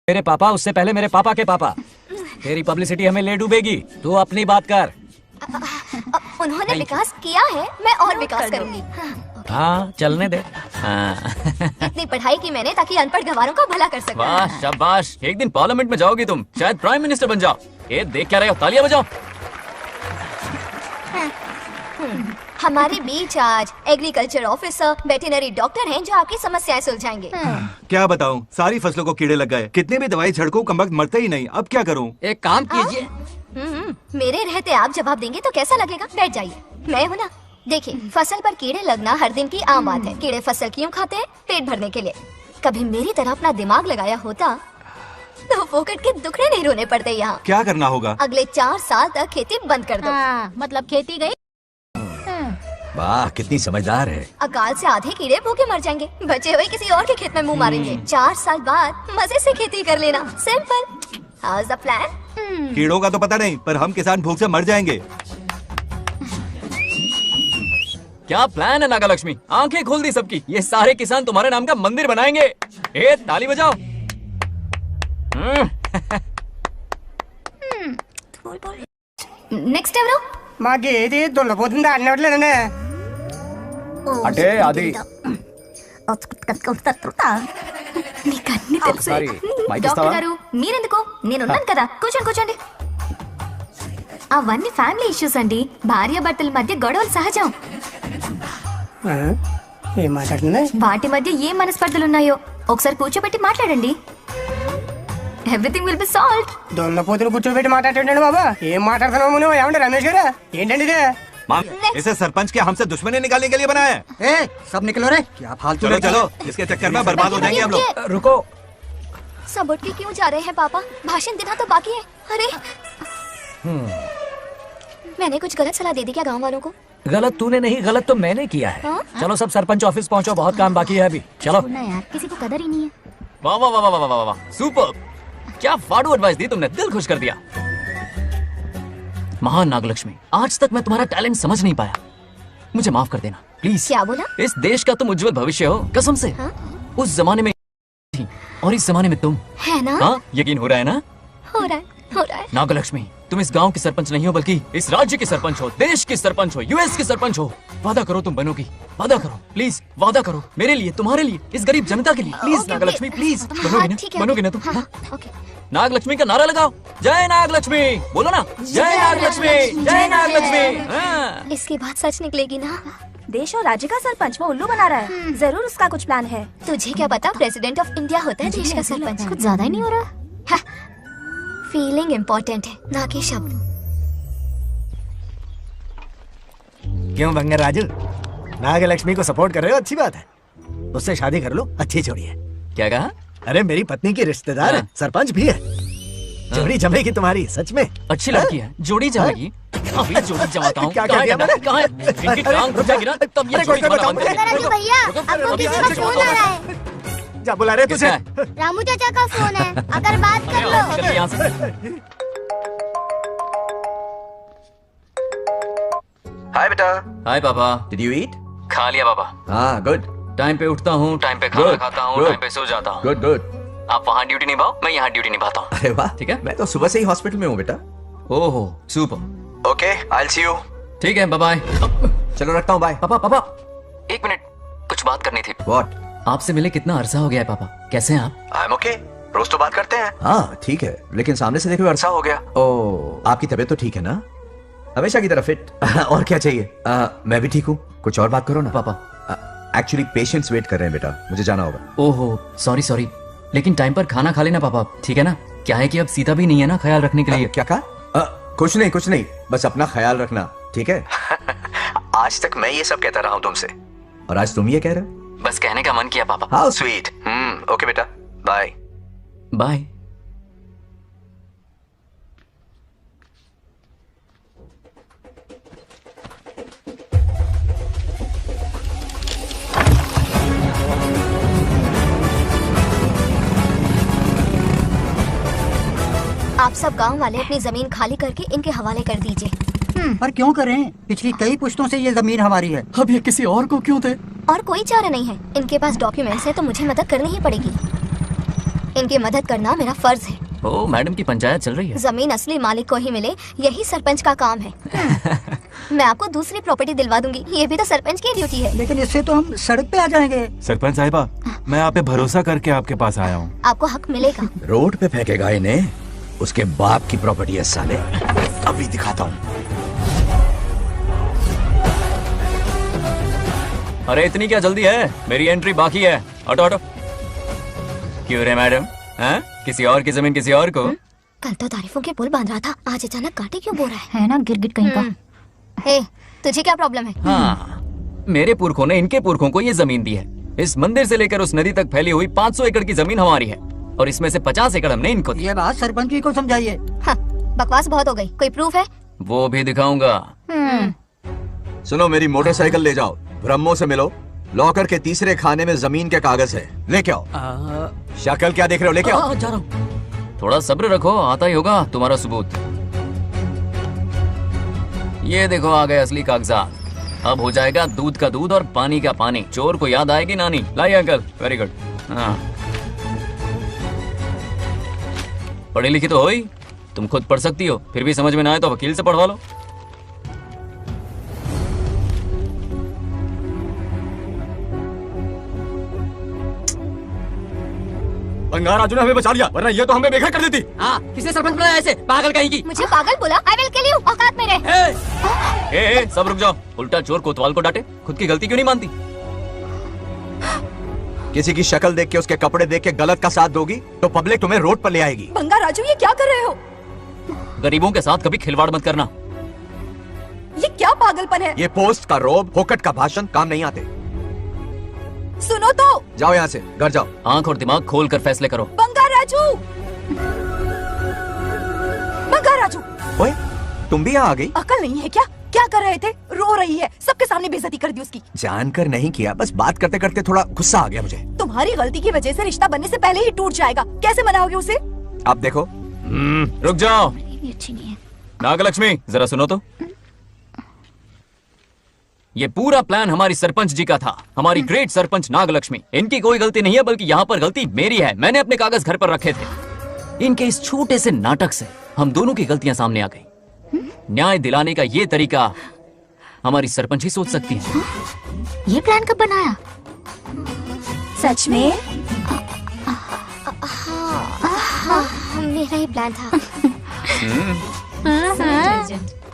मेरे पापा, उससे पहले मेरे पापा के पापा। तेरी पब्लिसिटी हमें ले डूबेगी, तू अपनी बात कर। उन्होंने विकास किया है, मैं और विकास करूंगी। हाँ, चलने दे। हाँ। इतनी पढ़ाई की मैंने ताकि अनपढ़ गंवारों का भला कर सकूं। वाह शाबाश, एक दिन पार्लियामेंट में जाओगी तुम, शायद प्राइम मिनिस्टर बन जाओ। ये देख क्या रहे हो, तालियां बजाओ। हमारे बीच आज एग्रीकल्चर ऑफिसर, वेटरनरी डॉक्टर हैं जो आपकी समस्याएं सुलझाएंगे। क्या बताऊं, सारी फसलों को कीड़े लग गए। कितने भी दवाई छिड़को, कमबख्त मरते ही नहीं। अब क्या करूं? एक काम कीजिए। मेरे रहते आप जवाब देंगे तो कैसा लगेगा? बैठ जाइए, मैं हूँ ना। देखिए, फसल पर कीड़े लगना हर दिन की आम बात है। कीड़े फसल क्यों खाते हैं? पेट भरने के लिए। कभी मेरी तरह अपना दिमाग लगाया होता तो फोकट के दुखड़े नहीं रोने पड़ते यहाँ। क्या करना होगा? अगले 4 साल तक खेती बंद कर दो। मतलब खेती गई। वाह, कितनी समझदार है। अकाल से आधे कीड़े भूखे मर जाएंगे, बचे हुए किसी और के खेत में मुंह मारेंगे। 4 साल बाद मजे से खेती कर लेना। सिंपल। House the plan? कीड़ों का तो पता नहीं, पर हम किसान भूख से मर जाएंगे। क्या प्लान है नागालक्ष्मी? आंखें खोल दी सबकी। ये सारे किसान तुम्हारे नाम का मंदिर बनाएंगे। ए, ताली बजाओ। నెక్స్ట్ ఎవరు? మాకు ఏది దున్నపోతుంది ఆడినట్లేదండి. అంటే అది నీకన్నీ తెలుసు. డాక్టర్ గారు మీరెందుకు? నేనున్నాను కదా, కూర్చోండి కూర్చోండి. అవన్నీ ఫ్యామిలీ ఇష్యూస్ అండి. భార్య భర్తల మధ్య గొడవలు సహజం. ఏం మాట్లాడుతుంది? వాటి మధ్య ఏం మనస్పర్ధలు ఉన్నాయో ఒకసారి కూర్చోబెట్టి మాట్లాడండి. Everything will be solved. దున్నపోతులు కూర్చోబెట్టి మాట్లాడండి బాబా. ఏం మాట్లాడుతున్నావు నువ్వు? ఏమండి రమేష్ గారు? ఏంటండి ఇది? इसे सरपंच के हमसे दुश्मनी निकालने के लिए बनाया है। सब निकलो रे, क्या फालतू। चलो चलो, इसके चक्कर में बर्बाद हो जाएंगे हम लोग। रुको, सब उठ के क्यों जा रहे हैं पापा? भाषण देना तो बाकी है। अरे मैंने कुछ गलत सलाह दे दी क्या गांव वालों को? गलत तूने नहीं, गलत तो मैंने किया है। चलो सब सरपंच ऑफिस पहुंचो, बहुत काम बाकी है अभी। चलो यार, किसी को कदर ही नहीं है। वाह वाह वाह वाह वाह वाह, सुपर। क्या फाड़ू एडवाइस दी तुमने, दिल खुश कर दिया। महान नागलक्ष्मी, आज तक मैं तुम्हारा टैलेंट समझ नहीं पाया, मुझे माफ कर देना प्लीज। क्या बोला? इस देश का तुम उज्जवल भविष्य हो, कसम से। उस जमाने में थी और इस जमाने में तुम है ना? हाँ, यकीन हो रहा है ना? हो रहा है, हो रहा है। नागलक्ष्मी, तुम इस गांव की सरपंच नहीं हो, बल्कि इस राज्य की सरपंच हो, देश की सरपंच हो, यूएस की सरपंच हो। वादा करो तुम बनोगी, वादा करो प्लीज, वादा करो मेरे लिए, तुम्हारे लिए, इस गरीब जनता के लिए। प्लीज नागलक्ष्मी, प्लीज बनोगी ना? बनोगी ना तुम? नागलक्ष्मी का नारा लगाओ, जय नागलक्ष्मी। बोलो ना, जय नागलक्ष्मी, जय नागलक्ष्मी। इसकी बात सच निकलेगी ना? देश और राज्य का सरपंच वो उल्लू बना रहा है। जरूर उसका कुछ प्लान है। तुझे क्या पता, प्रेसिडेंट ऑफ इंडिया होता है देश का सरपंच। कुछ ज्यादा ही नहीं हो रहा? फीलिंग इम्पोर्टेंट है, ना कि शब्द। क्यों बंगर राजू, नागलक्ष्मी को सपोर्ट कर रहे हो? अच्छी बात है, उससे शादी कर लो, अच्छी जोड़ी है। क्या कहा? अरे मेरी पत्नी की रिश्तेदार है, सरपंच भी है। जोड़ी जमेगी तुम्हारी, सच में। अच्छी लड़की है, जोड़ी जमेगी। अभी जोड़ी जमाता हूँ। क्या किया मैंने? कहाँ है? इनकी टांग घुस जाएगी ना, तब ये जोड़ी जमाना बंद कर देंगे। भैया, आपको किसी का फोन आ रहा है। क्या बुला रहे तुझे? रामू चाचा का फोन है, अगर बात कर लो। यहाँ से। हाय बेटा। हाय पापा। Did you eat? खा लिया पापा। हाँ, गुड। टाइम पे उठता हूँ, टाइम पे खाना खाता हूँ, टाइम पे सो जाता हूँ। Good good. आप वहाँ ड्यूटी निभाओ, मैं यहाँ ड्यूटी निभाता हूँ। अरे वाह, ठीक है। मैं तो सुबह से ही हॉस्पिटल में हूँ बेटा। ओहो, super. Okay, I will see you. ठीक है, बाय बाय। चलो रखता हूँ, बाय। पापा पापा, एक मिनट, कुछ बात करनी थी। व्हाट? आपसे मिले कितना अरसा हो गया है पापा, कैसे हैं आप? आई एम ओके, रोज तो बात करते हैं। हाँ ठीक है, लेकिन सामने से देखे हुए अरसा हो गया। ओह, आपकी तबीयत तो ठीक है ना? हमेशा की तरह फिट। और क्या चाहिए? मैं भी ठीक हूँ, कुछ और बात करो ना। पापा एक्चुअली पेशेंट्स वेट कर रहे हैं बेटा, मुझे जाना होगा। ओहो, सॉरी सॉरी, लेकिन टाइम पर खाना खा लेना पापा, ठीक है ना? क्या है कि अब सीता भी नहीं है ना ख्याल रखने के लिए। क्या कहा? कुछ नहीं, बस अपना ख्याल रखना, ठीक है? आज तक मैं ये सब कहता रहा हूँ तुमसे, और आज तुम ये कह रहे हो। बस कहने का मन किया पापा। How sweet. ओके बेटा, बाय बाय। आप सब गांव वाले अपनी जमीन खाली करके इनके हवाले कर दीजिए। पर क्यों करें? पिछली कई पुश्तों से ये जमीन हमारी है। अब ये किसी और को क्यों दे? और कोई चारा नहीं है, इनके पास डॉक्यूमेंट्स है तो मुझे मदद करनी ही पड़ेगी। इनकी मदद करना मेरा फर्ज है। ओ मैडम की पंचायत चल रही है। जमीन असली मालिक को ही मिले, यही सरपंच का काम है। मैं आपको दूसरी प्रॉपर्टी दिलवा दूंगी, ये भी तो सरपंच की ड्यूटी है। लेकिन इससे तो हम सड़क पे आ जाएंगे। सरपंच साहिबा, मैं आप पे भरोसा करके आपके पास आया हूँ। आपको हक मिलेगा। रोड पे फेंकेगा इन्हें, उसके बाप की प्रॉपर्टी है साले। अभी दिखाता हूँ। अरे इतनी क्या जल्दी है, मेरी एंट्री बाकी है। हटो हटो। क्यों रे मैडम, हैं? किसी और की जमीन किसी और को? कल तो तारीफों के पुल बांध रहा था, आज अचानक कांटे क्यों बो रहा है ना गिरगिट कहीं का। हे, तुझे क्या प्रॉब्लम है? हाँ, मेरे पुरखों ने इनके पुरखों को ये जमीन दी है। इस मंदिर से लेकर उस नदी तक फैली हुई 500 एकड़ की जमीन हमारी है, और इसमें से 50 एकड़ हमने इनको दी। ये बात सरपंच जी को समझाइए। हाँ, बकवास बहुत हो गई, कोई प्रूफ है? वो भी दिखाऊंगा। सुनो, मेरी मोटरसाइकिल ले जाओ, ब्रह्मो से मिलो। लॉकर के तीसरे खाने में जमीन के कागज है, लेके आओ। शक्ल क्या देख रहे हो, लेके आओ। जा रहा हूँ। थोड़ा सब्र रखो, आता ही होगा तुम्हारा सबूत। ये देखो आ गए असली कागजात। अब हो जाएगा दूध का दूध और पानी का पानी। चोर को याद आएगी नानी। लाइए अंकल, वेरी गुड। हाँ, पढ़ी लिखी तो हो ही, तुम खुद पढ़ सकती हो, फिर भी समझ में ना आए तो वकील से पढ़वा लो। बंगार राजू ने हमें बचा लिया, वरना ये तो हमें बेघर कर देती। हाँ, किसने सरपंच बनाया ऐसे पागल कहीं की? मुझे पागल बोला? आई विल किल यू, औकात में रह। ए, सब रुक जाओ। उल्टा चोर कोतवाल को डांटे, खुद की गलती क्यों नहीं मानती? किसी की शक्ल देख के, उसके कपड़े देख के गलत का साथ दोगी तो पब्लिक तुम्हें रोड पर ले आएगी। बंगा राजू, ये क्या कर रहे हो? गरीबों के साथ कभी खिलवाड़ मत करना। ये क्या पागलपन है? ये पोस्ट का रोब, फोकट का भाषण काम नहीं आते। सुनो तो, जाओ यहाँ से, घर जाओ। आंख और दिमाग खोल कर फैसले करो। बंगा राजू, बंगा राजू। ओए, तुम भी यहाँ आ गई? अकल नहीं है क्या? क्या कर रहे थे? रो रही है, सबके सामने बेइज्जती कर दी उसकी। जानकर नहीं किया, बस बात करते करते थोड़ा गुस्सा आ गया मुझे। तुम्हारी गलती की वजह से रिश्ता बनने से पहले ही टूट जाएगा, कैसे मनाओगे उसे? आप देखो। रुक जाओ। अच्छी नहीं है। नागलक्ष्मी, जरा सुनो तो। ये पूरा प्लान हमारी सरपंच जी का था, हमारी ग्रेट सरपंच नागलक्ष्मी। इनकी कोई गलती नहीं है, बल्कि यहाँ पर गलती मेरी है। मैंने अपने कागज घर पर रखे थे। इनके इस छोटे से नाटक से हम दोनों की गलतियां सामने आ गई। न्याय दिलाने का ये तरीका हमारी सरपंच ही सोच सकती है। ये प्लान कब बनाया? सच में? हाँ, मेरा ही प्लान था।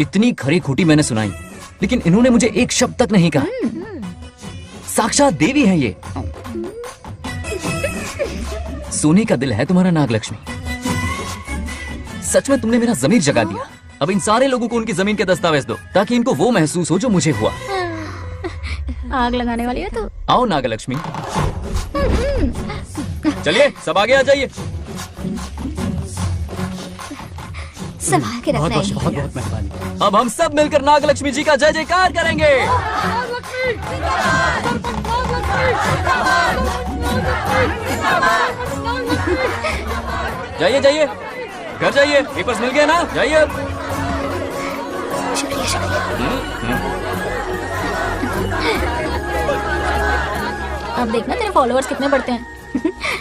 इतनी खरी खोटी मैंने सुनाई, लेकिन इन्होंने मुझे एक शब्द तक नहीं कहा। साक्षात देवी है ये। सोने का दिल है तुम्हारा नागलक्ष्मी। सच में तुमने मेरा जमीर जगा दिया। अब इन सारे लोगों को उनकी जमीन के दस्तावेज दो, ताकि इनको वो महसूस हो जो मुझे हुआ। आग लगाने वाली है तो। आओ नागलक्ष्मी, चलिए सब आगे आ जाइए। संभाल के रखना है। बहुत बहुत मेहरबानी। अब हम सब मिलकर नागलक्ष्मी जी का जय जयकार करेंगे। जाइए जाइए, घर जाइए। पेपर्स मिल गए ना? जाइए। शुक्रिया शुक्रिया। अब देखना तेरे फॉलोअर्स कितने बढ़ते हैं।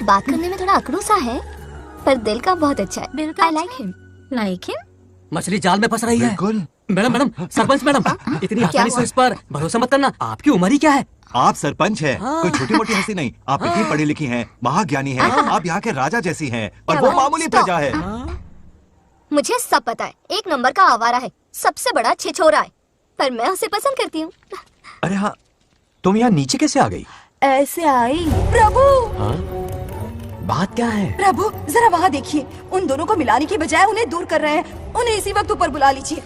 बात करने में थोड़ा अकड़ू सा है, पर दिल का बहुत अच्छा है। I like him. Like him? मछली जाल में फंस रही है। मैडम मैडम, सरपंच मैडम, इतनी आसानी से इस पर भरोसा मत करना। आपकी उम्र ही क्या है? आप सरपंच हैं, कोई छोटी मोटी हंसी नहीं। आप इतनी पढ़ी लिखी हैं, महाज्ञानी हैं, आप यहाँ के राजा जैसी हैं, और वो मामूली प्रजा है। मुझे सब पता है, एक नंबर का आवारा है, सबसे बड़ा छिछोरा है, पर मैं उसे पसंद करती हूँ। अरे हाँ, तुम यहाँ नीचे कैसे आ गई? ऐसे आई। प्रभु, बात क्या है? प्रभु जरा वहाँ देखिए, उन दोनों को मिलाने की बजाय उन्हें दूर कर रहे हैं। उन्हें इसी वक्त ऊपर बुला लीजिए।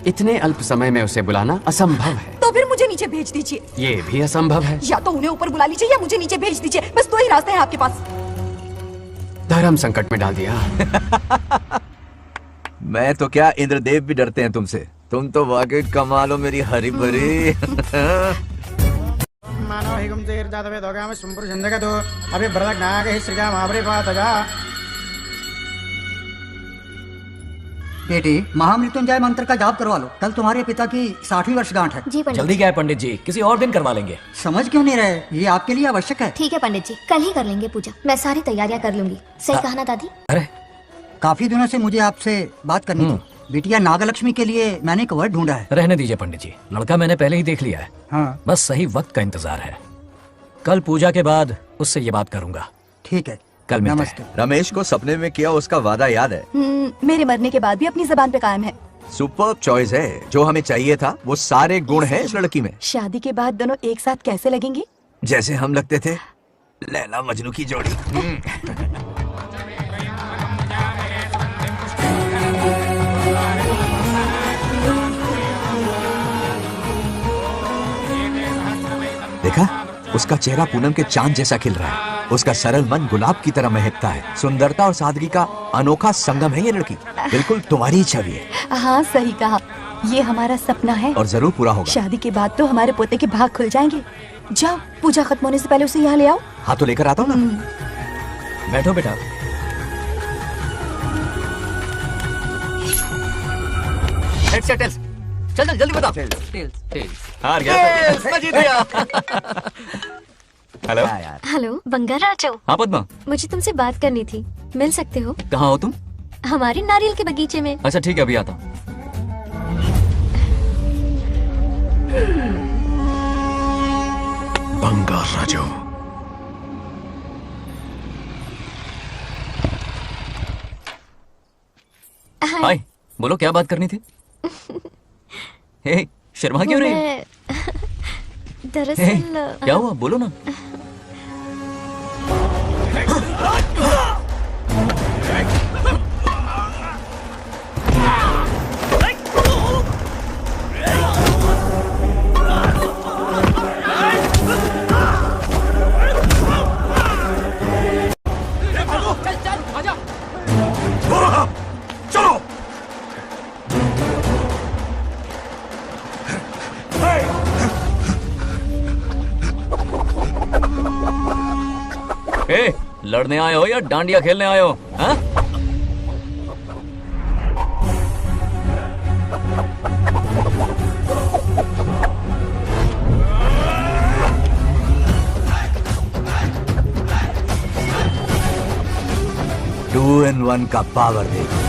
इतने अल्प समय में उसे बुलाना असंभव है। तो फिर मुझे नीचे भेज दीजिए। ये भी असंभव है। या तो उन्हें ऊपर बुला लीजिए या मुझे नीचे भेज दीजिए, बस दो ही रास्ते हैं आपके पास। धर्म संकट में डाल दिया। मैं तो क्या, इंद्रदेव भी डरते हैं तुमसे। तुम तो वाकई कमाल हो मेरी हरी भरी। मानव हिगम तेर जातवे दोगा में सुंपुर झंडे दो अभी भरतक नाग ही श्रीगा महाबरी पातजा। बेटी, महामृत्युंजय मंत्र का जाप करवा लो। कल तुम्हारे पिता की 60वीं वर्षगांठ है। जी पंडित। जल्दी क्या है पंडित जी, किसी और दिन करवा लेंगे। समझ क्यों नहीं रहे? ये आपके लिए आवश्यक है। ठीक है पंडित जी, कल ही कर लेंगे पूजा। मैं सारी तैयारियां कर लूंगी। सही कहा ना दादी? अरे काफी दिनों से मुझे आपसे बात करनी थी। बिटिया नागलक्ष्मी के लिए मैंने एक वर्ड ढूंढा है। रहने दीजिए पंडित जी, लड़का मैंने पहले ही देख लिया है। हाँ। बस सही वक्त का इंतजार है। कल पूजा के बाद उससे ये बात करूंगा। ठीक है, कल मिलते हैं। रमेश को सपने में किया उसका वादा याद है? मेरे मरने के बाद भी अपनी जबान पे कायम है। सुपर्ब चॉइस है। जो हमें चाहिए था वो सारे गुण हैं इस लड़की में। शादी के बाद दोनों एक साथ कैसे लगेंगे? जैसे हम लगते थे लैला मजनू की जोड़ी। देखा, उसका चेहरा पूनम के चांद जैसा खिल रहा है। उसका सरल मन गुलाब की तरह महकता है। सुंदरता और सादगी का अनोखा संगम है ये लड़की। बिल्कुल तुम्हारी ही छवि है। हाँ सही कहा, ये हमारा सपना है और जरूर पूरा होगा। शादी के बाद तो हमारे पोते के भाग खुल जाएंगे। जाओ, पूजा खत्म होने से पहले उसे यहाँ ले आओ। हाँ तो लेकर आता हूँ ना। बैठो बेटा। चल जल्दी बताओ। हार गया। मैं जीत गया। हेलो। हेलो बंगाराजू। हाँ पद्मा। मुझे तुमसे बात करनी थी, मिल सकते हो? कहाँ हो तुम? हमारे नारियल के बगीचे में। अच्छा ठीक है, अभी आता हूँ। बंगार राजू। हाय, बोलो क्या बात करनी थी? हे, शर्मा क्यों रही? दरअसल क्या हुआ, बोलो ना। ए, लड़ने आए हो या डांडिया खेलने आए हो? हाँ? टू इन वन का पावर देखो।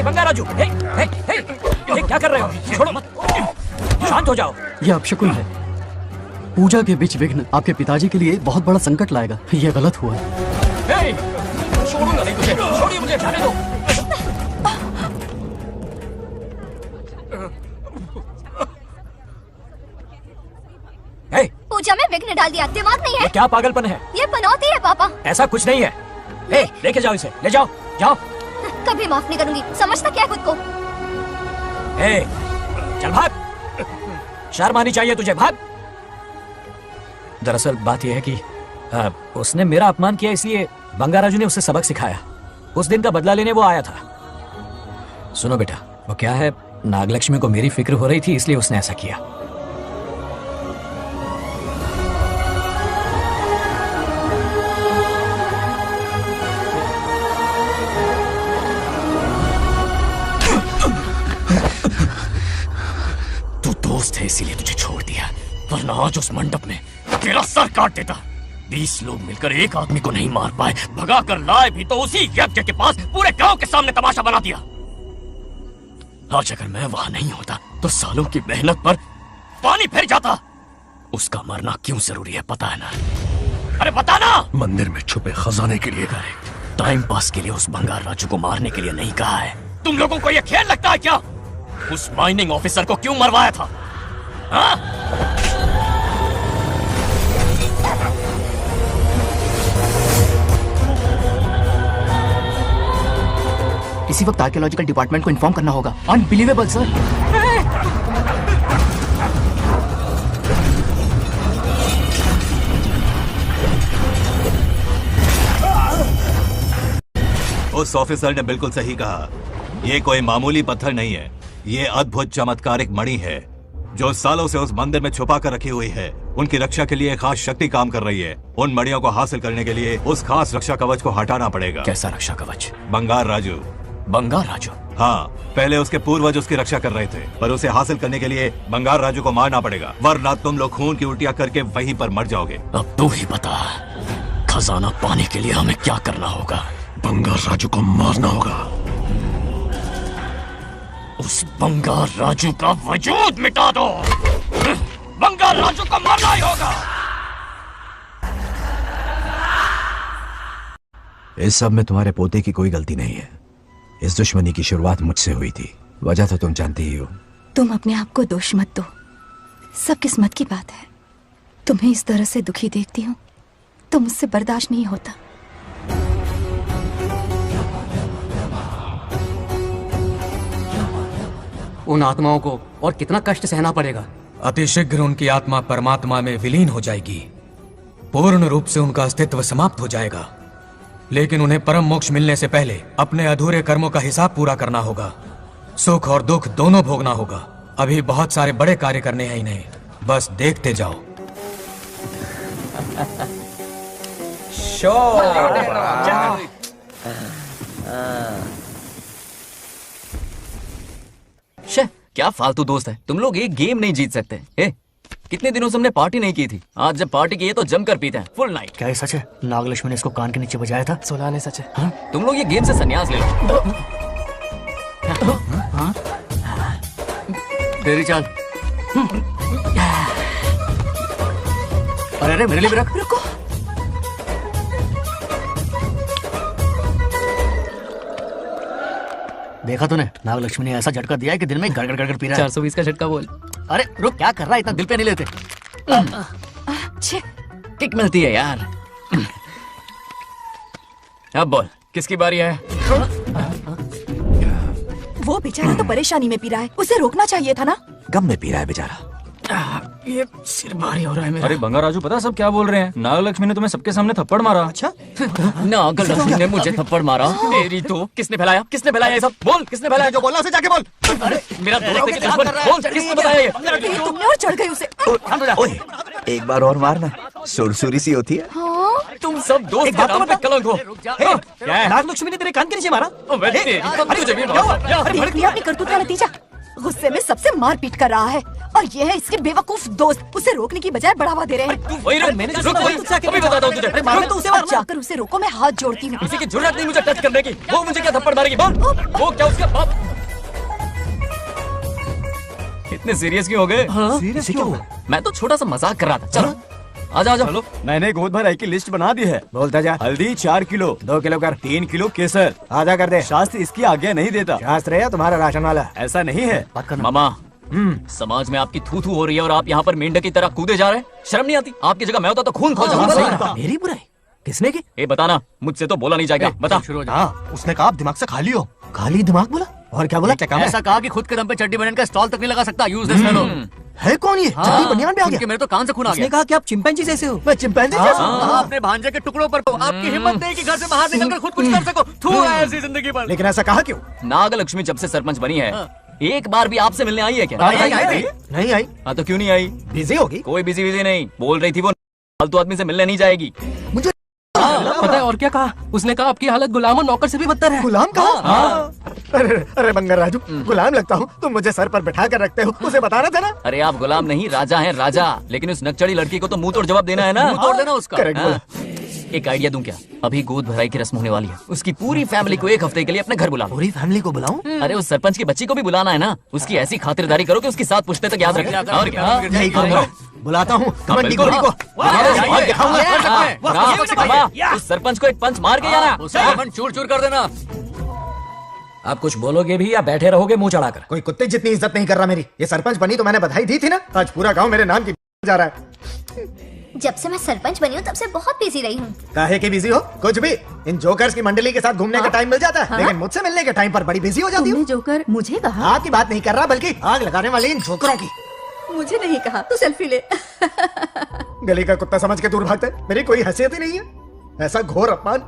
बंगाराजू, क्या कर रहे हो? छोड़ो मत, शांत हो जाओ। यह अपशकुन है। पूजा के बीच विघ्न आपके पिताजी के लिए बहुत बड़ा संकट लाएगा। यह गलत हुआ। छोड़ूंगा नहीं तुझे, छोड़िए मुझे, जाने दो। पूजा में विघ्न डाल दिया, दिमाग नहीं है? ये क्या पागलपन है? ये पनौती है पापा। ऐसा कुछ नहीं है। लेके जाओ इसे, ले जाओ, जाओ। कभी माफ नहीं करूंगी, समझता क्या है खुद को? चल भाग, शर्म आनी चाहिए तुझे, भाग। दरअसल बात यह है कि उसने मेरा अपमान किया, इसलिए बंगाराजू ने उसे सबक सिखाया। उस दिन का बदला लेने वो आया था। सुनो बेटा, वो क्या है, नागलक्ष्मी को मेरी फिक्र हो रही थी, इसलिए उसने ऐसा किया। तू दोस्त है इसीलिए तुझे छोड़ दिया, वरना आज उस मंडप में तेरा सर काट देता। 20 लोग मिलकर एक आदमी को नहीं मार पाए, भगा कर लाए भी तो उसी यज्ञ के पास पूरे गांव के सामने तमाशा बना दिया। आज अगर मैं वहां नहीं होता तो सालों की मेहनत पर पानी फिर जाता। उसका मरना क्यों जरूरी है पता है ना? अरे बता ना। मंदिर में छुपे खजाने के लिए। करेक्ट, टाइम पास के लिए उस बंगार राजू को मारने के लिए नहीं कहा है। तुम लोगों को यह खेल लगता है क्या? उस माइनिंग ऑफिसर को क्यों मरवाया था? हाँ? इसी वक्त आर्कियोलॉजिकल डिपार्टमेंट को इन्फॉर्म करना होगा। Unbelievable sir. उस ऑफिसर ने बिल्कुल सही कहा, ये कोई मामूली पत्थर नहीं है, ये अद्भुत चमत्कारिक मणि है जो सालों से उस मंदिर में छुपा कर रखी हुई है। उनकी रक्षा के लिए खास शक्ति काम कर रही है। उन मणियों को हासिल करने के लिए उस खास रक्षा कवच को हटाना पड़ेगा। कैसा रक्षा कवच? बंगार राजू। बंगार राजू? हाँ, पहले उसके पूर्वज उसकी रक्षा कर रहे थे, पर उसे हासिल करने के लिए बंगार राजू को मारना पड़ेगा, वरना तुम लोग खून की उल्टियां करके वहीं पर मर जाओगे। अब तू ही बता, खजाना पाने के लिए हमें क्या करना होगा? बंगार राजू को मारना होगा। उस बंगार राजू का वजूद मिटा दो। बंगार राजू को मारना ही होगा। इस सब में तुम्हारे पोते की कोई गलती नहीं है। इस दुश्मनी की शुरुआत मुझसे हुई थी, वजह तो तुम जानती ही हो। तुम अपने आप को दोष मत दो, सब किस्मत की बात है। तुम्हें इस तरह से दुखी देखती हूँ तो मुझसे बर्दाश्त नहीं होता। उन आत्माओं को और कितना कष्ट सहना पड़ेगा। अतिशीघ्र उनकी आत्मा परमात्मा में विलीन हो जाएगी, पूर्ण रूप से उनका अस्तित्व समाप्त हो जाएगा। लेकिन उन्हें परम मोक्ष मिलने से पहले अपने अधूरे कर्मों का हिसाब पूरा करना होगा। सुख और दुख दोनों भोगना होगा। अभी बहुत सारे बड़े कार्य करने हैं इन्हें, बस देखते जाओ। क्या फालतू दोस्त है तुम लोग, एक गेम नहीं जीत सकते। कितने दिनों से हमने पार्टी नहीं की थी, आज जब पार्टी की है तो जमकर पीते हैं फुल नाइट। क्या ये सच है? नागलक्ष्मी ने इसको कान के नीचे बजाया था। सोलह ने सच है। हाँ? तुम लोग ये गेम से संन्यास ले लो। तेरी चाल। अरे मेरे लिए भी रख। रुको, देखा तूने, नागलक्ष्मी ने ऐसा झटका दिया है कि दिन में गड़गड़ गड़गड़ पी रहा है। 420 का झटका बोल। अरे रुक, क्या कर रहा है? इतना दिल पे नहीं लेते। किक मिलती है यार। अब बोल, किसकी बारी है? वो बेचारा तो परेशानी में पी रहा है, उसे रोकना चाहिए था ना। गम में पी रहा है बेचारा। ये सिर भारी हो रहा है मेरा। अरे बंगार राजू, पता सब क्या बोल रहे हैं? नागलक्ष्मी ने तुम्हें सबके सामने थप्पड़ मारा। अच्छा? नागलक्ष्मी ने मुझे थप्पड़ मारा? तेरी तो किसने फैलाया? किसने फैलाया ये सब? बोल, किसने फैलाया? जो बोलना उसे जाके बोल। अरे मेरा दोस्त है दुश्मन, बोल किसने बताया ये? तुमने और चढ़ गई उसे। ओए, एक बार और मारना, सुरसुरी सी होती है। तुम सब दोस्त के नाम पे कलंक हो। क्या है? नागलक्ष्मी ने तेरे कान के नीचे मारा? देख लिया अपनी करतूत का नतीजा। गुस्से में सबसे मारपीट कर रहा है और ये है इसके बेवकूफ दोस्त, उसे रोकने की बजाय बढ़ावा दे रहे हैं। वही रुक, मैंने अभी बताता हूँ तुझे। अरे मारो तो उसे मारो। जाकर उसे रोको, मैं हाथ जोड़ती हूँ। किसी की जरूरत नहीं मुझे टच करने की। वो मुझे क्या थप्पड़ मारेगी? बोल, वो क्या उसका बाप? इतने सीरियस क्यों हो गए? सीरियस क्यों? मैं तो छोटा सा मजाक कर रहा था। चलो आजा आजा। चलो, मैंने गोद भराई की लिस्ट बना दी है। बोलता जा। हल्दी 4 किलो, 2 किलो कर। 3 किलो केसर। आधा कर दे। शास्त्र इसकी आज्ञा नहीं देता। शास्त्र है तुम्हारा राशन वाला? ऐसा नहीं है मामा। समाज में आपकी थू थू हो रही है और आप यहाँ पर मेंढक की तरह कूदे जा रहे हैं। शर्म नहीं आती? आपकी जगह मैं होता तो खून खौल जाता। मेरी बुराई? किसने की? ए बताना, मुझसे तो बोला नहीं जाएगा, बता। हाँ, उसने कहा आप दिमाग से खाली हो। खाली दिमाग बोला? और क्या बोला? क्या काम है? ऐसा कहा कि खुद के दम पे चड्डी बनियान का स्टॉल तक नहीं लगा सकता। Useless fellow. है कौन ये? चड्डी बनियान पे आ गया? मेरे तो कान से खून आ गया। उसने कहा कि आप चिंपैंजी जैसे हो। मैं चिंपैंजी जैसा हूँ? अपने भांजे के टुकड़ों पर आपकी हिम्मत नहीं कि घर से बाहर निकलकर खुद कुछ कर सको। थू है ऐसी जिंदगी पर। लेकिन ऐसा कहा क्यों? नागलक्ष्मी जब से सरपंच बनी है, एक बार भी आपसे मिलने आई है क्या? नहीं आई। हाँ तो क्यों नहीं आई? बिजी होगी। कोई बिजी नहीं, बोल रही थी वो फालतू आदमी से मिलने नहीं जाएगी। मुझे पता है और क्या कहा? उसने कहा आपकी हालत गुलाम और नौकर से भी बदतर है। गुलाम कहा? अरे अरे बंगर राजू, गुलाम लगता हूँ। तुम मुझे सर पर बैठा कर रखते हो, उसे बताना था ना। अरे आप गुलाम नहीं, राजा हैं राजा। लेकिन उस नकचड़ी लड़की को तो मुंह तोड़ जवाब देना है ना। मुंह तोड़ देना उसका। करेक्ट बोला। एक आइडिया दूं क्या? अभी गोद भराई की रस्म होने वाली है, उसकी पूरी फैमिली को एक हफ्ते के लिए अपने घर बुला लो। पूरी फैमिली को बुलाऊं? अरे उस सरपंच की बच्ची को भी बुलाना है ना। उसकी ऐसी खातिरदारी करो कि उसकी 7 पुश्ते तक याद रखे। और क्या? यही करूंगा। बुलाता हूँ कमंडी गोरी को। उस सरपंच को एक पंच मार के जाना। चूर चूर कर देना। आप कुछ बोलोगे भी या बैठे रहोगे मुंह चढ़ाकर? कोई कुत्ते जितनी इज्जत नहीं कर रहा मेरी। ये सरपंच बनी तो मैंने बधाई दी थी ना। आज पूरा गांव मेरे नाम की जा रहा है। जब से मैं सरपंच बनी हूँ तब से बहुत बिजी रही हूँ। काहे की बिजी हो? कुछ भी। इन जोकर्स की मंडली के साथ घूमने का टाइम मिल जाता है, लेकिन मुझसे मिलने के टाइम पर बड़ी बिजी हो जाती हूँ। जोकर मुझे कहा? आपकी बात नहीं कर रहा, बल्कि आग लगाने वाले इन जोकरों की। मुझे नहीं कहा। तू सेल्फी ले। गली का कुत्ता समझ के दूर भागते। मेरी कोई हैसियत ही नहीं है। ऐसा घोर अपमान,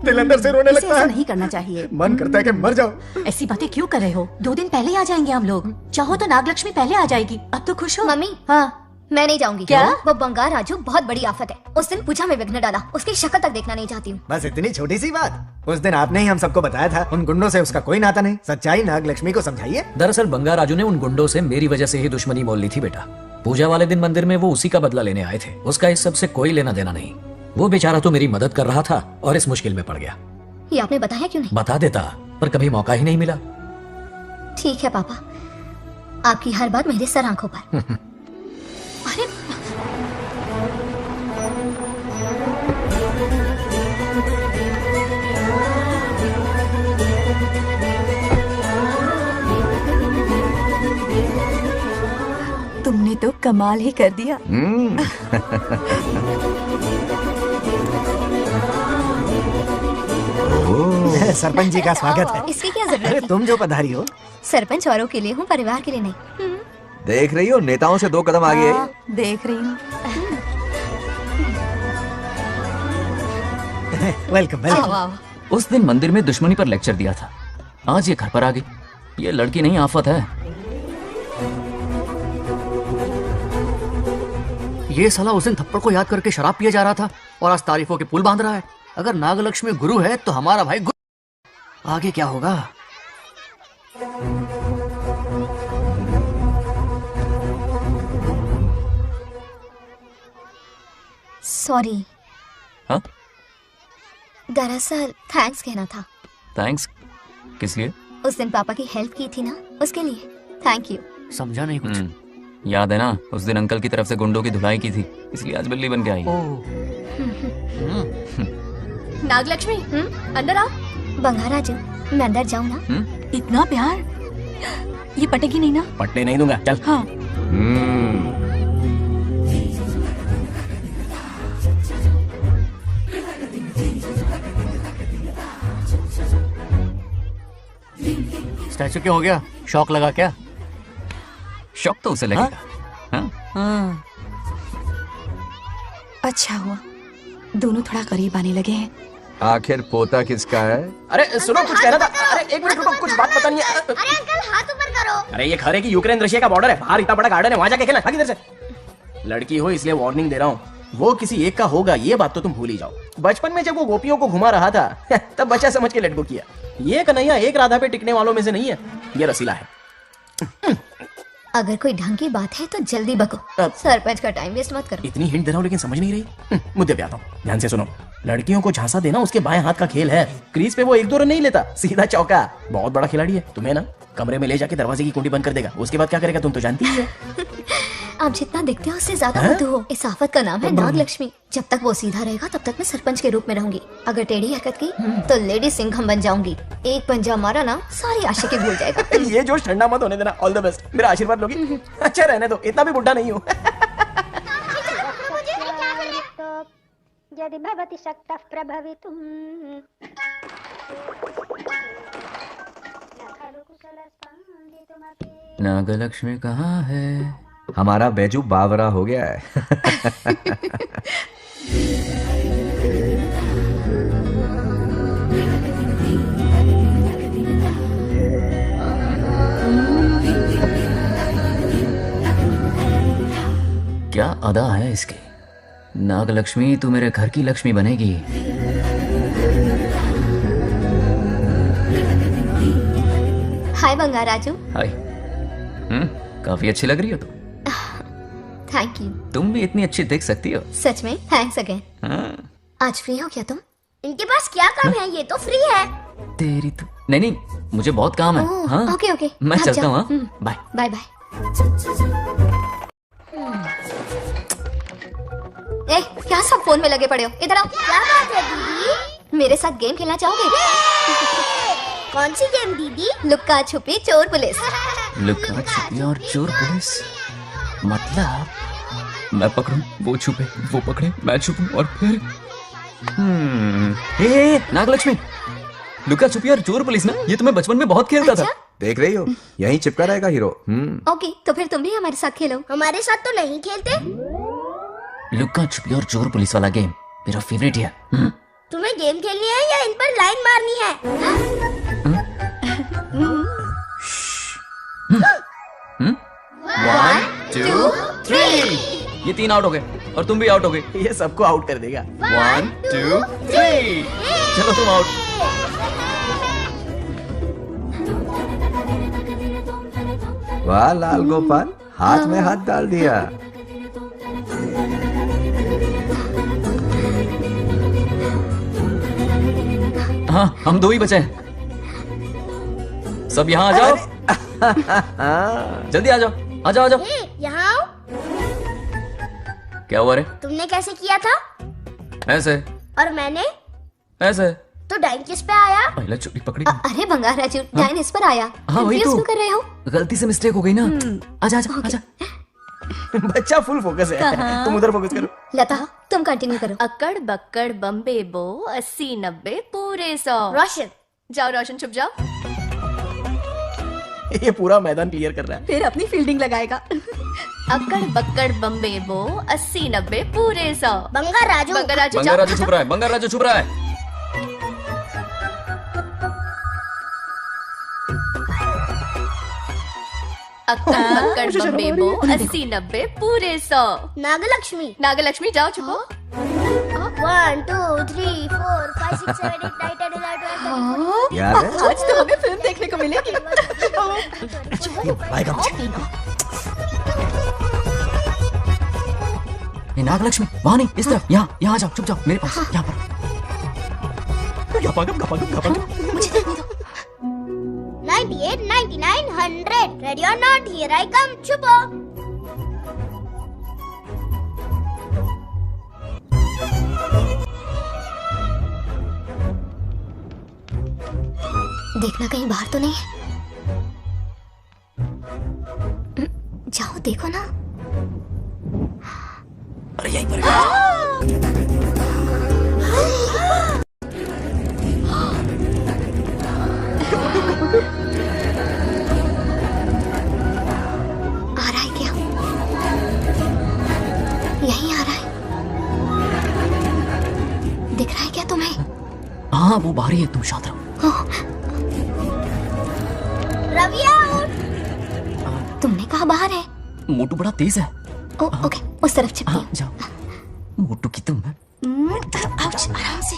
दिल अंदर से रोने लगता है। नहीं करना चाहिए। मन करता है कि मर जाओ। ऐसी बातें क्यों कर रहे हो? 2 दिन पहले आ जाएंगे हम लोग। चाहो तो नागलक्ष्मी पहले आ जाएगी। अब तो खुश हो? मम्मी। हाँ। मैं नहीं जाऊंगी। क्या? वो बंगार राजू बहुत बड़ी आफत है। उस दिन पूजा में विघ्न डाला। उसकी शक्ल तक देखना नहीं चाहती हूँ। बस इतनी छोटी सी बात। उस दिन आपने ही हम सबको बताया था उन गुंडों से उसका कोई नाता नहीं। सच्चाई नागलक्ष्मी को समझाइए। दरअसल बंगार राजू ने उन गुंडों से मेरी वजह से ही दुश्मनी मोल ली थी बेटा। पूजा वाले दिन मंदिर में वो उसी का बदला लेने आए थे। उसका इस सब से कोई लेना देना नहीं। वो बेचारा तो मेरी मदद कर रहा था और इस मुश्किल में पड़ गया। ये आपने बताया क्यों नहीं? बता देता, पर कभी मौका ही नहीं मिला। ठीक है पापा, आपकी हर बात मेरे सर आंखों पर। अरे तुमने तो कमाल ही कर दिया। सरपंच जी का स्वागत है। इसकी क्या जरूरत अरे थी? तुम जो पधारी हो। सरपंच औरों के लिए हूँ, परिवार के लिए नहीं। देख रही हो, नेताओं से 2 कदम आगे है। देख रही हूँ। Welcome welcome. उस दिन मंदिर में दुश्मनी पर लेक्चर दिया था, आज ये घर पर आ गई। ये लड़की नहीं आफत है। ये साला उस दिन थप्पड़ को याद करके शराब पिए जा रहा था और आज तारीफों के पुल बांध रहा है। अगर नागलक्ष्मी गुरु है तो हमारा भाई गुरु। आगे क्या होगा? सॉरी। हाँ? दरअसल थैंक्स कहना था। थैंक्स किस लिए? उस दिन पापा की हेल्प की थी ना, उसके लिए थैंक यू। समझा नहीं कुछ। याद है ना, उस दिन अंकल की तरफ से गुंडों की धुलाई की थी, इसलिए आज बिल्ली बन के आई। नागलक्ष्मी अंदर आओ। बंगार राजू, मैं अंदर जाऊँ ना? इतना प्यार, ये पटेगी नहीं ना? पटने नहीं दूंगा, चल। हाँ। स्टैचू क्यों हो गया? शौक लगा क्या? शौक तो उसे लगेगा। हाँ? अच्छा हुआ दोनों थोड़ा करीब आने लगे हैं। आखिर पोता किसका है? अरे सुनो, कुछ कहना था। अरे एक मिनट रुको, कुछ बात पता नहीं है। अरे अंकल हाथ ऊपर करो। अरे ये खरे की यूक्रेन रशिया का बॉर्डर है, बाहर इतना बड़ा गार्डन है, वहां जाके खेलना। भाग इधर से। लड़की हो इसलिए वार्निंग दे रहा हूँ, वो किसी एक का होगा ये बात तो तुम भूल ही जाओ। बचपन में जब वो गोपियों को घुमा रहा था तब बच्चा समझ के लड़को किया। ये कन्हैया एक राधा पे टिकने वालों में से नहीं है, ये रसीला है। अगर कोई ढंग की बात है तो जल्दी बको। सरपंच का टाइम वेस्ट मत करो। इतनी हिंट दे रहा हूँ लेकिन समझ नहीं रही। मुद्दे पे आता हूँ, ध्यान से सुनो। लड़कियों को झांसा देना उसके बाएं हाथ का खेल है। क्रीज पे वो 1-2 रन नहीं लेता, सीधा चौका। बहुत बड़ा खिलाड़ी है। तुम्हें ना कमरे में ले जाके दरवाजे की कुंडी बंद कर देगा, उसके बाद क्या करेगा तुम तो जानती ही हो। आप जितना दिखते हो उससे ज्यादा बुद्धू हो। इस आफत का नाम है नागलक्ष्मी। जब तक वो सीधा रहेगा तब तक मैं सरपंच के रूप में रहूंगी। अगर टेढ़ी हरकत की तो लेडी सिंघम बन जाऊंगी। एक पंजा मारा ना सारी आशिकी भूल जाएगा। ये जोश ठंडा मत होने देना। ऑल द बेस्ट, मेरा आशीर्वाद लोगी? अच्छा रहने दो, इतना भी बुढ़ा नहीं हूँ। यदि भवति शक्तः प्रभवितुम् नागलक्ष्मी कहाँ है? हमारा बैजू बावरा हो गया है। क्या अदा है इसकी। नागलक्ष्मी तू मेरे घर की लक्ष्मी बनेगी। हाय बंगाराजू। हाय। काफी अच्छी लग रही हो तुम। Thank you. तुम भी इतनी अच्छी दिख सकती हो। सच में थैंक्स अगेन। आज फ्री हो क्या तुम? इनके पास क्या काम है, ये तो फ्री है। तेरी तो नहीं मुझे बहुत काम है। हाँ ओके ओके मैं चलता हूँ। Bye bye bye. ए क्या सब फोन में लगे पड़े हो? इधर आओ। क्या बात है दीदी? मेरे साथ गेम खेलना चाहोगे? कौन सी गेम दीदी? लुक्का छुपी चोर पुलिस। लुक्का छुपी और चोर पुलिस मतलब मैं पकड़ूं वो छुपे, वो पकड़े मैं छुपूं और फिर नागलक्ष्मी लुक्का छुपी और चोर पुलिस ना, ये तो मैं बचपन में बहुत खेलता था। देख रही हो यहीं चिपका रहेगा हीरो। ओके तो फिर तुम भी हमारे साथ खेलो। हमारे साथ तो नहीं खेलते। लुक्का छुपी और चोर पुलिस वाला गेम मेरा फेवरेट है। तुम्हें गेम खेलनी है या इन पर लाइन मारनी है? 1 2 3 ये 3 आउट हो गए और तुम भी आउट हो गए। ये सबको आउट कर देगा। 1 2 3 चलो तुम आउट। वाह लाल गोपाल, हाथ में हाथ डाल दिया। हाँ हम 2 ही बचे हैं। सब यहाँ आ जाओ। जल्दी आ जाओ आ जाओ आ जाओ। यहाँ आओ। क्या हुआ रे? तुमने कैसे किया था? ऐसे। और मैंने? ऐसे। तो डाइन किस पे आया? पहले चोरी पकड़ी। अरे बंगाराजू डाइन इस पर आया। हाँ वही तो। क्यों कर रहे हो? गलती से मिस्टेक हो गई ना। आजा आजा आजा। बच्चा फुल फोकस है। तुम उधर फोकस करो। लता तुम कंटिन्यू करो। अक्कड़ बक्कड़ बम्बे बो 80 90 पूरे 100। रोशन जाओ रोशन छुप जाओ। ये पूरा मैदान क्लियर कर रहा है। फिर अपनी फील्डिंग लगाएगा। अक्कड़ बक्कड़ बम्बे बो 80 90 पूरे 100। बंगाराजू बंगाराजू छुप रहा है। बंगाराजू छुप रहा है। अक्कड़ बक्कड़ बम्बे बो 80 90 पूरे 100। नागलक्ष्मी नागलक्ष्मी जाओ छुपो। 1 2 3 4 5 6 7 8 9 10 11 12 यार आज तो हमें फिल्म देखने को मिलेगी। नागलक्ष्मी वहाँ नहीं इस तरफ। यहाँ आ जाओ चुप जाओ मेरे पास। यहाँ पर मुझे देखने दो। 98 99 100 ready or not here I come छुपो। देखना कहीं बाहर तो नहीं है। जाओ देखो ना। अरे यहीं पर आ रहा है क्या? यहीं आ रहा है। दिख रहा है क्या तुम्हें? हाँ वो बाहर ही है। तुम शांत रहो। रवि आउट। तुमने कहा बाहर है? मोटू बड़ा तेज है। ओके उस तरफ छिपती हूँ। जाओ मोटू की तुम आउच, आराम से।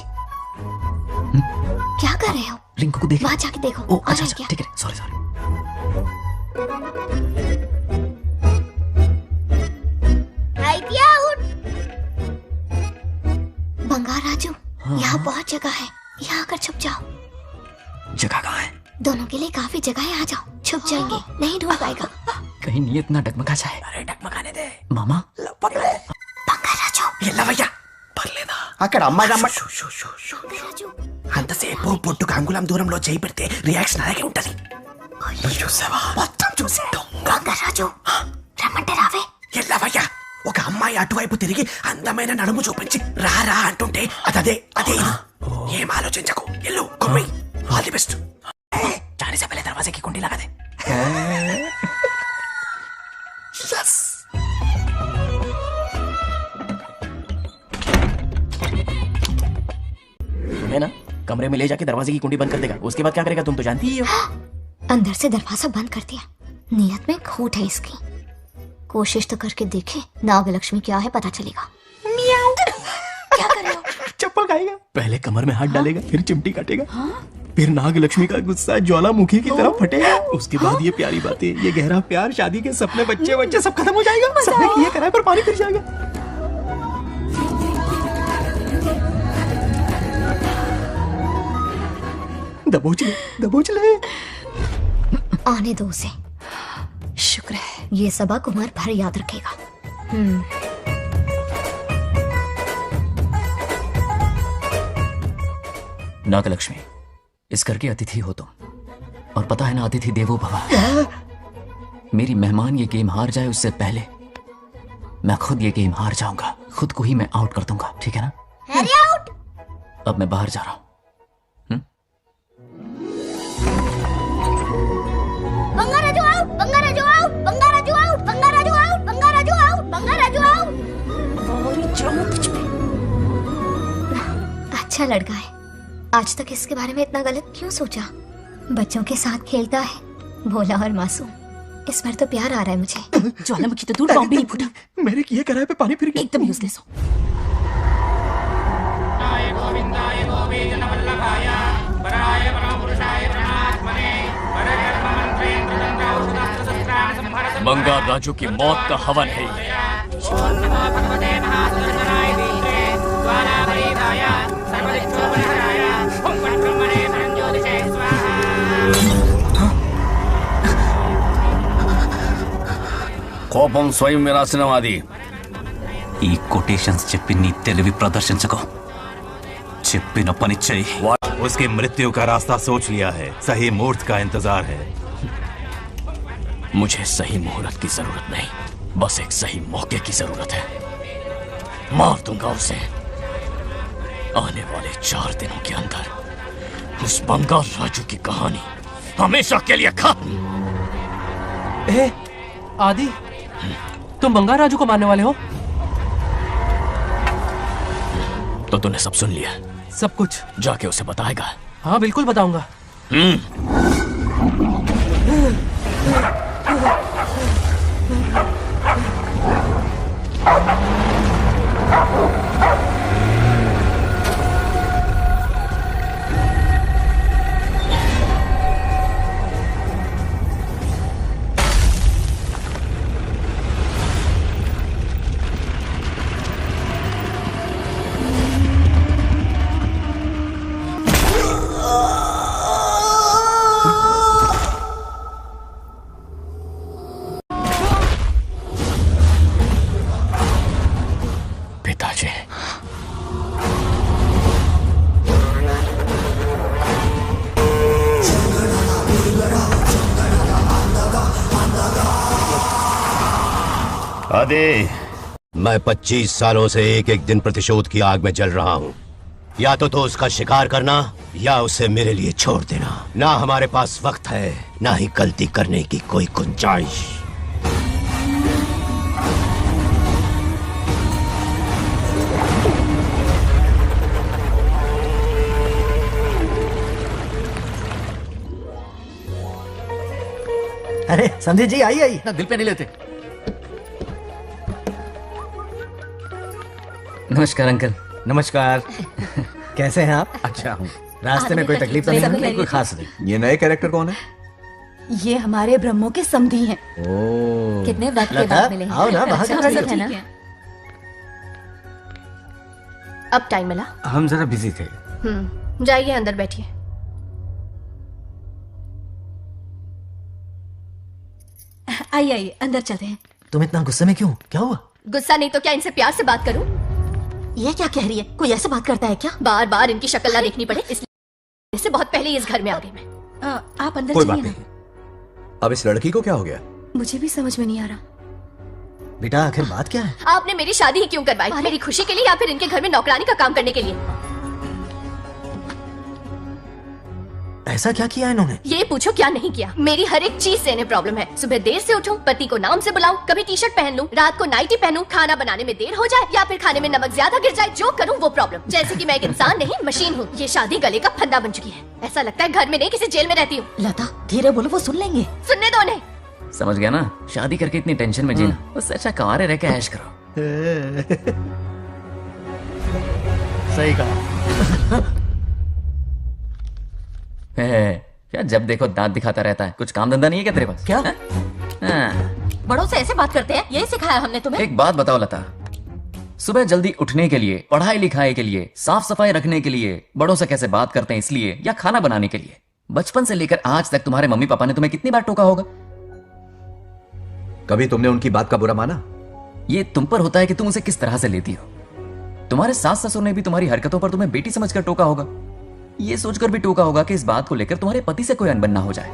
क्या कर रहे हो? रिंकू को देख। वहाँ जाके देखो। ओ अच्छा अच्छा ठीक है सॉरी सॉरी। बंगाराजू यहाँ बहुत जगह है। यहाँ आकर छुप जाओ। जगह कहाँ है? दोनों के लिए काफी जगह है। आ जाओ छुप जाएंगे। नहीं ढूंढ पाएगा। कहीं नीयत ना डगमगा जाए। अरे डगमगाने दे मामा। बंगाराजू ये लवయ్య పర్లేదా అక్కడ అమ్మాయి అంతసేపు పొట్టుకు అంగుళం దూరంలో చేయి పెడితే రియాక్షన్ అలాగే ఉంటది. చూసావా మొత్తం చూసి बंगाराजू రమ్మంటే రావే. ఏ లవయ్య ఒక అమ్మాయి అటువైపు తిరిగి అందమైన నడుము చూపించి రా రా అంటుంటే అదే అదే ఇది. ఏం ఆలోచించకు ఎల్లు కొమ్మి ఆల్ ది బెస్ట్. जाने से पहले दरवाजे की कुंडी लगा दे. Yes. तुम्हें ना कमरे में ले जाके दरवाजे की कुंडी बंद कर देगा. उसके बाद क्या करेगा तुम तो जानती ही हो. अंदर से दरवाजा बंद कर दिया. नियत में खोट है इसकी. कोशिश तो करके देखे नागलक्ष्मी क्या है पता चलेगा. क्या कर रहे हो? चप्पल खाएगा. पहले कमर में हाथ डालेगा, फिर चिमटी काटेगा, फिर नागलक्ष्मी का गुस्सा ज्वालामुखी की तरफ फटेगा. उसके बाद ये प्यारी बातें, ये गहरा प्यार, शादी के सपने, बच्चे बच्चे सब खत्म हो जाएगा. सबने किए कराए पर पानी फिर जाएगा. दबोच ले. आने दो उसे. शुक्र है ये सबक उम्र भर याद रखेगा. नागलक्ष्मी, इस घर की अतिथि हो तुम, और पता है ना अतिथि देवो भव. मेरी मेहमान ये गेम हार जाए उससे पहले मैं खुद ये गेम हार जाऊंगा. खुद को ही मैं आउट कर दूंगा, ठीक है ना? Harry out. अब मैं बाहर जा रहा हूं. Bangaraju out. Bangaraju out. Bangaraju out. Bangaraju out. Bangaraju out. Bangaraju out. अच्छा लड़का है. आज तक इसके बारे में इतना गलत क्यों सोचा? बच्चों के साथ खेलता है, भोला और मासूम. इस बार तो प्यार आ रहा है मुझे. ज्वालामुखी तो दूर, बॉम्ब भी नहीं फूटा. मेरे किए कराए पे पानी फिर गया. एकदम यूजलेस हो. बंगार राजू की मौत का हवन है ये. కోపం స్వయం వినాశనవాది. ఈ కొటేషన్స్ చెప్పి నీ తెలివి ప్రదర్శించకు. చెప్పిన పని చెయ్యి. उसकी मृत्यु का रास्ता सोच लिया है. सही मुहूर्त का इंतजार है. मुझे सही मुहूर्त की जरूरत नहीं, बस एक सही मौके की जरूरत है. मार दूंगा उसे. आने वाले 4 दिनों के अंदर उस बंगार राजू की कहानी हमेशा के लिए खत्म. आदि, तुम बंगार राजू को मारने वाले हो? तो तूने सब सुन लिया? सब कुछ. जाके उसे बताएगा? हाँ बिल्कुल बताऊंगा. अदे, मैं 25 सालों से एक एक दिन प्रतिशोध की आग में जल रहा हूँ. या तो उसका शिकार करना या उसे मेरे लिए छोड़ देना. ना हमारे पास वक्त है, ना ही गलती करने की कोई गुंजाइश. अरे समझे जी, आई आई. ना दिल पे नहीं लेते. नमस्कार अंकल. नमस्कार. कैसे हैं आप? अच्छा हूँ. रास्ते में कोई तकलीफ तो नहीं? कोई खास नहीं. ये नए कैरेक्टर कौन है? ये हमारे ब्रह्मों के समधी हैं. कितने वक्त के बाद मिले हैं. आओ ना बाहर. सब है ना. अब टाइम मिला? हम जरा बिजी थे. जाइए अंदर बैठिए. आइए आइए अंदर चलते हैं. तुम इतना गुस्से में क्यों? क्या हुआ? गुस्सा नहीं तो क्या इनसे प्यार से बात करूं? ये क्या कह रही है? कोई ऐसे बात करता है क्या? बार बार इनकी शक्ल ना देखनी पड़े इसलिए से बहुत पहले इस घर में आ गई मैं. आप अंदर कोई बात चलिए नहीं. अब इस लड़की को क्या हो गया? मुझे भी समझ में नहीं आ रहा. बेटा आखिर बात क्या है? आपने मेरी शादी ही क्यों करवाई? मेरी खुशी के लिए या फिर इनके घर में नौकरानी का काम करने के लिए? ऐसा क्या किया इन्होंने? ये पूछो क्या नहीं किया। मेरी हर एक चीज से इन्हें प्रॉब्लम है। सुबह देर से उठूं, पति को नाम से बुलाऊं, कभी टी शर्ट पहन लूं, रात को नाइटी पहनूं, खाना बनाने में देर हो जाए या फिर खाने में नमक ज्यादा गिर जाए, जो करूं वो प्रॉब्लम। जैसे कि मैं एक इंसान नहीं मशीन हूँ। ये शादी गले का फंदा बन चुकी है। ऐसा लगता है घर में नहीं किसी जेल में रहती हूँ। लता धीरे बोलो, वो सुन लेंगे। सुनने दो उन्हें। समझ गया ना, शादी करके इतनी टेंशन में जीना, उससे अच्छा कुंवारे रह के ऐश करो। सही कहा। क्या जब देखो दांत दिखाता रहता है, कुछ काम धंधा नहीं है क्या तेरे पास? क्या? हाँ। बड़ों से ऐसे बात करते हैं, यही सिखाया हमने तुम्हें? एक बात बताओ लता, सुबह जल्दी उठने के लिए, पढ़ाई लिखाई के लिए, साफ सफाई रखने के लिए बड़ों से कैसे बात करते हैं इसलिए, या खाना बनाने के लिए? बचपन से लेकर आज तक तुम्हारे मम्मी पापा ने तुम्हें कितनी बार टोका होगा? कभी तुमने उनकी बात का बुरा माना? ये तुम पर होता है कि तुम उसे किस तरह से लेती हो। तुम्हारे सास ससुर ने भी तुम्हारी हरकतों पर तुम्हें बेटी समझकर टोका होगा। ये सोचकर भी टोका होगा कि इस बात को लेकर तुम्हारे पति से कोई अनबन ना हो जाए।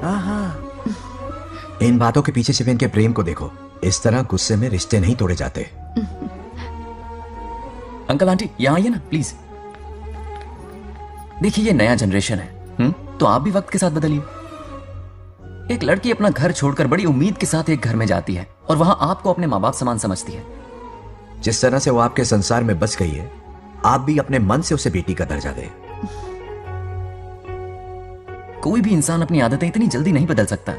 इन बातों के पीछे सिर्फ इनके प्रेम को देखो। इस तरह गुस्से में रिश्ते नहीं तोड़े जाते। अंकल आंटी यहाँ आइए ना प्लीज। देखिए ये नया जनरेशन है, तो आप भी वक्त के साथ बदलिए। एक लड़की अपना घर छोड़कर बड़ी उम्मीद के साथ एक घर में जाती है और वहां आपको अपने माँ बाप समान समझती है। जिस तरह से वो आपके संसार में बस गई है, आप भी अपने मन से उसे बेटी का दर्जा दें। कोई भी इंसान अपनी आदतें इतनी जल्दी नहीं बदल सकता।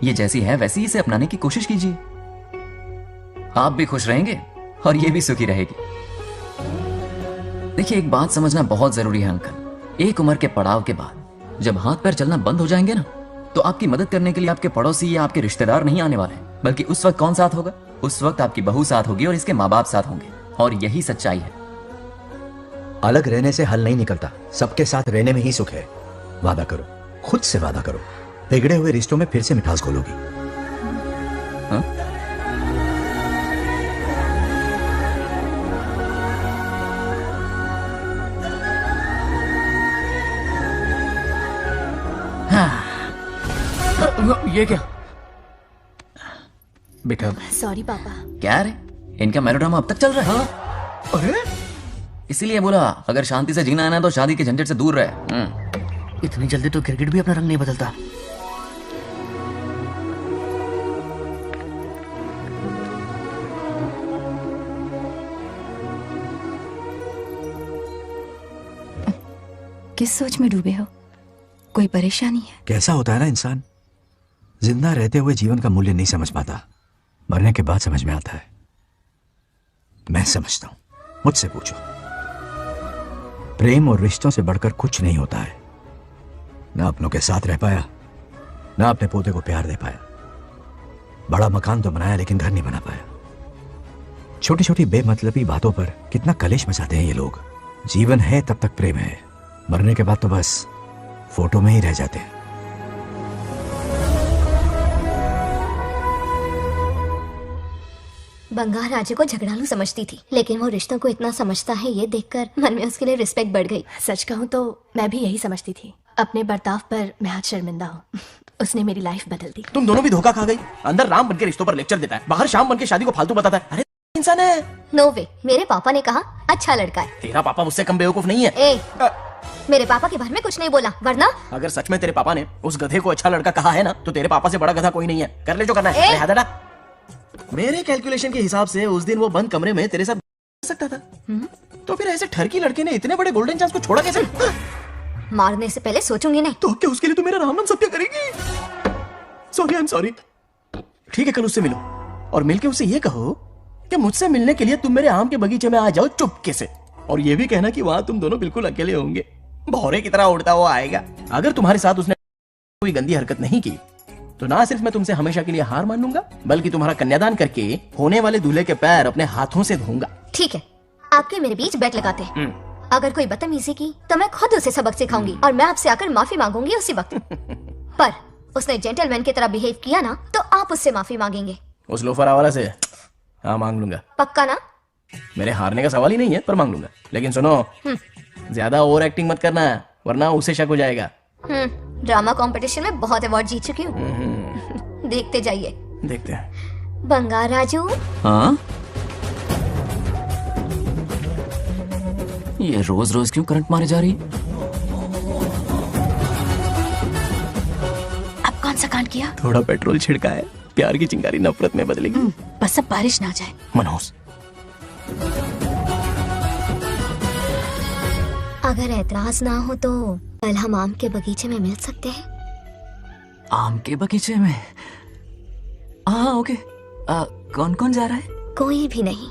ये जैसी है वैसी इसे अपनाने की कोशिश कीजिए। आप भी खुश रहेंगे और ये भी सुखी रहेगी। देखिए एक बात समझना बहुत जरूरी है अंकल, एक उम्र के पड़ाव के बाद जब हाथ पैर चलना बंद हो जाएंगे ना, तो आपकी मदद करने के लिए आपके पड़ोसी या आपके रिश्तेदार नहीं आने वाले, बल्कि उस वक्त कौन साथ होगा? उस वक्त आपकी बहू साथ होगी और इसके माँ बाप साथ होंगे। और यही सच्चाई है। अलग रहने से हल नहीं निकलता, सबके साथ रहने में ही सुख है। वादा करो, खुद से वादा करो, बिगड़े हुए रिश्तों में फिर से मिठास घोलोगी। ये क्या बेटा? सॉरी पापा। क्या रे, इनका मेलोड्रामा अब तक चल रहा है? अरे इसीलिए बोला अगर शांति से जीना है ना तो शादी के झंझट से दूर रहे। इतनी जल्दी तो क्रिकेट भी अपना रंग नहीं बदलता। किस सोच में डूबे हो? कोई परेशानी है? कैसा होता है ना इंसान, जिंदा रहते हुए जीवन का मूल्य नहीं समझ पाता, मरने के बाद समझ में आता है। मैं समझता हूं, मुझसे पूछो। प्रेम और रिश्तों से बढ़कर कुछ नहीं होता है। ना अपनों के साथ रह पाया, ना अपने पोते को प्यार दे पाया। बड़ा मकान तो बनाया लेकिन घर नहीं बना पाया। छोटी छोटी बेमतलबी बातों पर कितना कलेश मचाते हैं ये लोग। जीवन है तब तक प्रेम है, मरने के बाद तो बस फोटो में ही रह जाते हैं। बंगार राजे को झगड़ालू समझती थी, लेकिन वो रिश्तों को इतना समझता है ये देखकर मन में उसके लिए रिस्पेक्ट बढ़ गई। सच कहूँ तो मैं भी यही समझती थी। अपने बर्ताव पर मैं आज शर्मिंदा हूँ। उसने मेरी लाइफ बदल दी। तुम दोनों भी धोखा खा गई। अंदर राम बनके रिश्तों पर लेक्चर देता है, बाहर शाम बनके शादी को फालतू बताता है। अरे इंसान है। नो वे, मेरे पापा ने कहा अच्छा लड़का है। तेरा पापा मुझसे कम बेवकूफ नहीं है। मेरे पापा के बारे में कुछ नहीं बोला, वरना अगर सच में तेरे पापा ने उस गधे को अच्छा लड़का कहा है ना, तो तेरे पापा से बड़ा गधा कोई नहीं है। कर ले जो करना है। हादड़ा। मेरे कैलकुलेशन के हिसाब से उस दिन वो बंद कमरे में तेरे साथ सकता था। तो फिर ऐसे ठरकी लड़के ने इतने बड़े गोल्डन चांस को छोड़ा कैसे? मारने से पहले सोचूंगी नहीं। तो क्या उसके लिए तू मेरा राम नाम सत्य करेगी? Sorry, I am sorry. ठीक है, कल उससे मिलो और मिलके उससे ये कहो कि मुझसे मिलने के लिए तुम मेरे आम के बगीचे में आ जाओ चुपके से। और ये भी कहना कि वहां तुम दोनों बिल्कुल अकेले होंगे। भौरे की तरह उड़ता हुआ आएगा। अगर तुम्हारे साथ उसने कोई गंदी हरकत नहीं की तो ना सिर्फ मैं तुमसे हमेशा के लिए हार मान लूंगा, बल्कि तुम्हारा कन्यादान करके होने वाले दूल्हे के पैर अपने हाथों से धोऊंगा। ठीक है, आपके मेरे बीच बैट लगाते हैं। अगर कोई बदतमीजी की तो मैं खुद उसे सबक सिखाऊंगी और मैं आपसे आकर माफी मांगूंगी उसी वक्त। पर उसने जेंटलमैन की तरह बिहेव किया ना, तो आप उससे माफी मांगेंगे। उस लोफरा वाला से? हाँ, मांग लूंगा। पक्का ना? मेरे हारने का सवाल ही नहीं है, पर मांग लूंगा। लेकिन सुनो, ज्यादा ओवर एक्टिंग मत करना, वरना उसे शक हो जाएगा। ड्रामा कंपटीशन में बहुत अवार्ड जीत चुकी हूँ। देखते जाइए। देखते हैं। बंगार राजू, हाँ? ये रोज रोज क्यों करंट मारे जा रही है? अब कौन सा कांड किया? थोड़ा पेट्रोल छिड़का है, प्यार की चिंगारी नफरत में बदलेगी। बस अब बारिश ना जाए। मनोज, अगर ऐतराज ना हो तो कल हम आम के बगीचे में मिल सकते हैं। आम के बगीचे में? हाँ ओके। कौन कौन जा रहा है? कोई भी नहीं,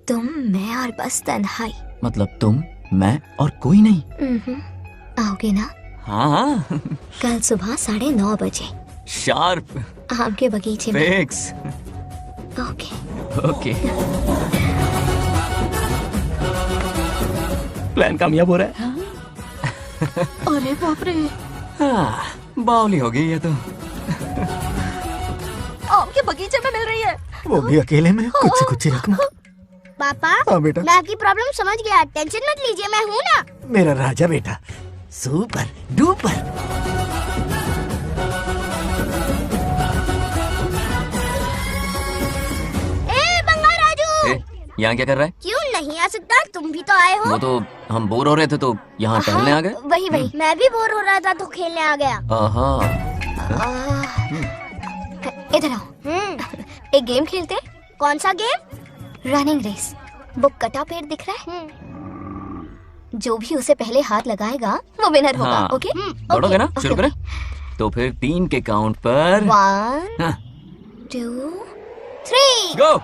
तुम, मैं और बस तन्हाई। मतलब तुम, मैं और कोई नहीं? आओगे ना? हाँ हाँ। कल सुबह 9:30 बजे शार्प। आम के बगीचे में। फिक्स। Okay okay. प्लान कामयाब हो रहा है। अरे बाप रे, हाँ, बावली हो गई ये तो। आम के बगीचे में मिल रही है। वो भी अकेले में, कुछ से कुछ ही रखना। पापा, हाँ बेटा। मैं आपकी प्रॉब्लम समझ गया, टेंशन मत लीजिए, मैं हूँ ना। मेरा राजा बेटा, सुपर डुपर। ए बंगार राजू, यहाँ क्या कर रहा है? क्यों नहीं आ सकता? तुम भी तो आए हो। वो तो हम बोर हो रहे थे तो यहाँ टहलने आ गए। वही मैं भी बोर हो रहा था तो खेलने आ गया। इधर आओ, एक गेम खेलते। कौन सा गेम? Running race. वो कटा पेड़ दिख रहा है? जो भी उसे पहले हाथ लगाएगा वो विनर होगा। हाँ। ओके? दौड़ोगे ना? शुरू करें? तो फिर 3 के काउंट पर 1 2 3 गो।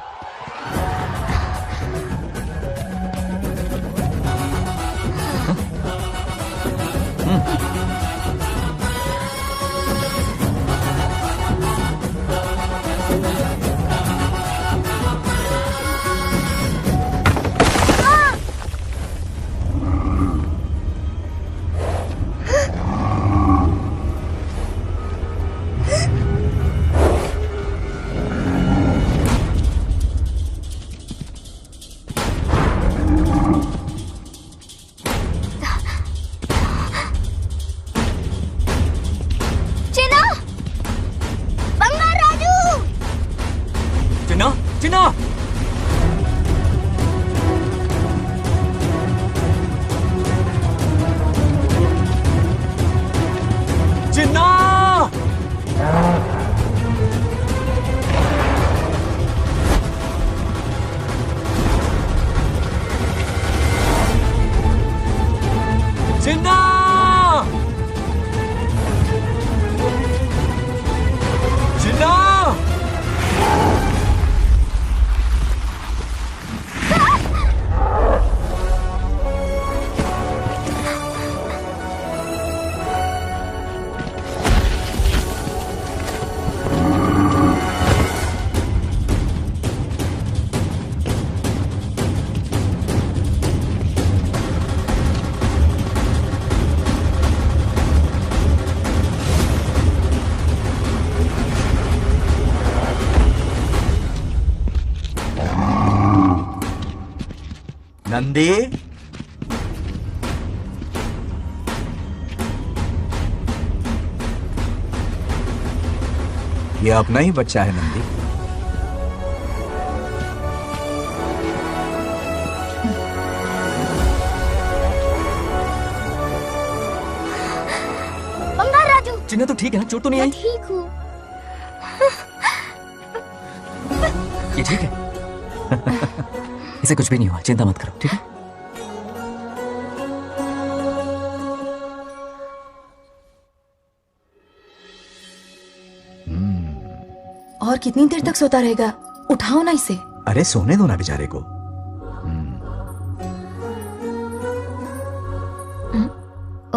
नंदी, ये अपना ही बच्चा है नंदी। बंगार राजू। चिन्ना तो ठीक है ना? चोट तो नहीं आई? ठीक हूँ। ये ठीक है। इसे कुछ भी नहीं हुआ, चिंता मत करो, ठीक है? और कितनी देर तक सोता रहेगा? उठाओ ना इसे। अरे सोने दो ना बेचारे को।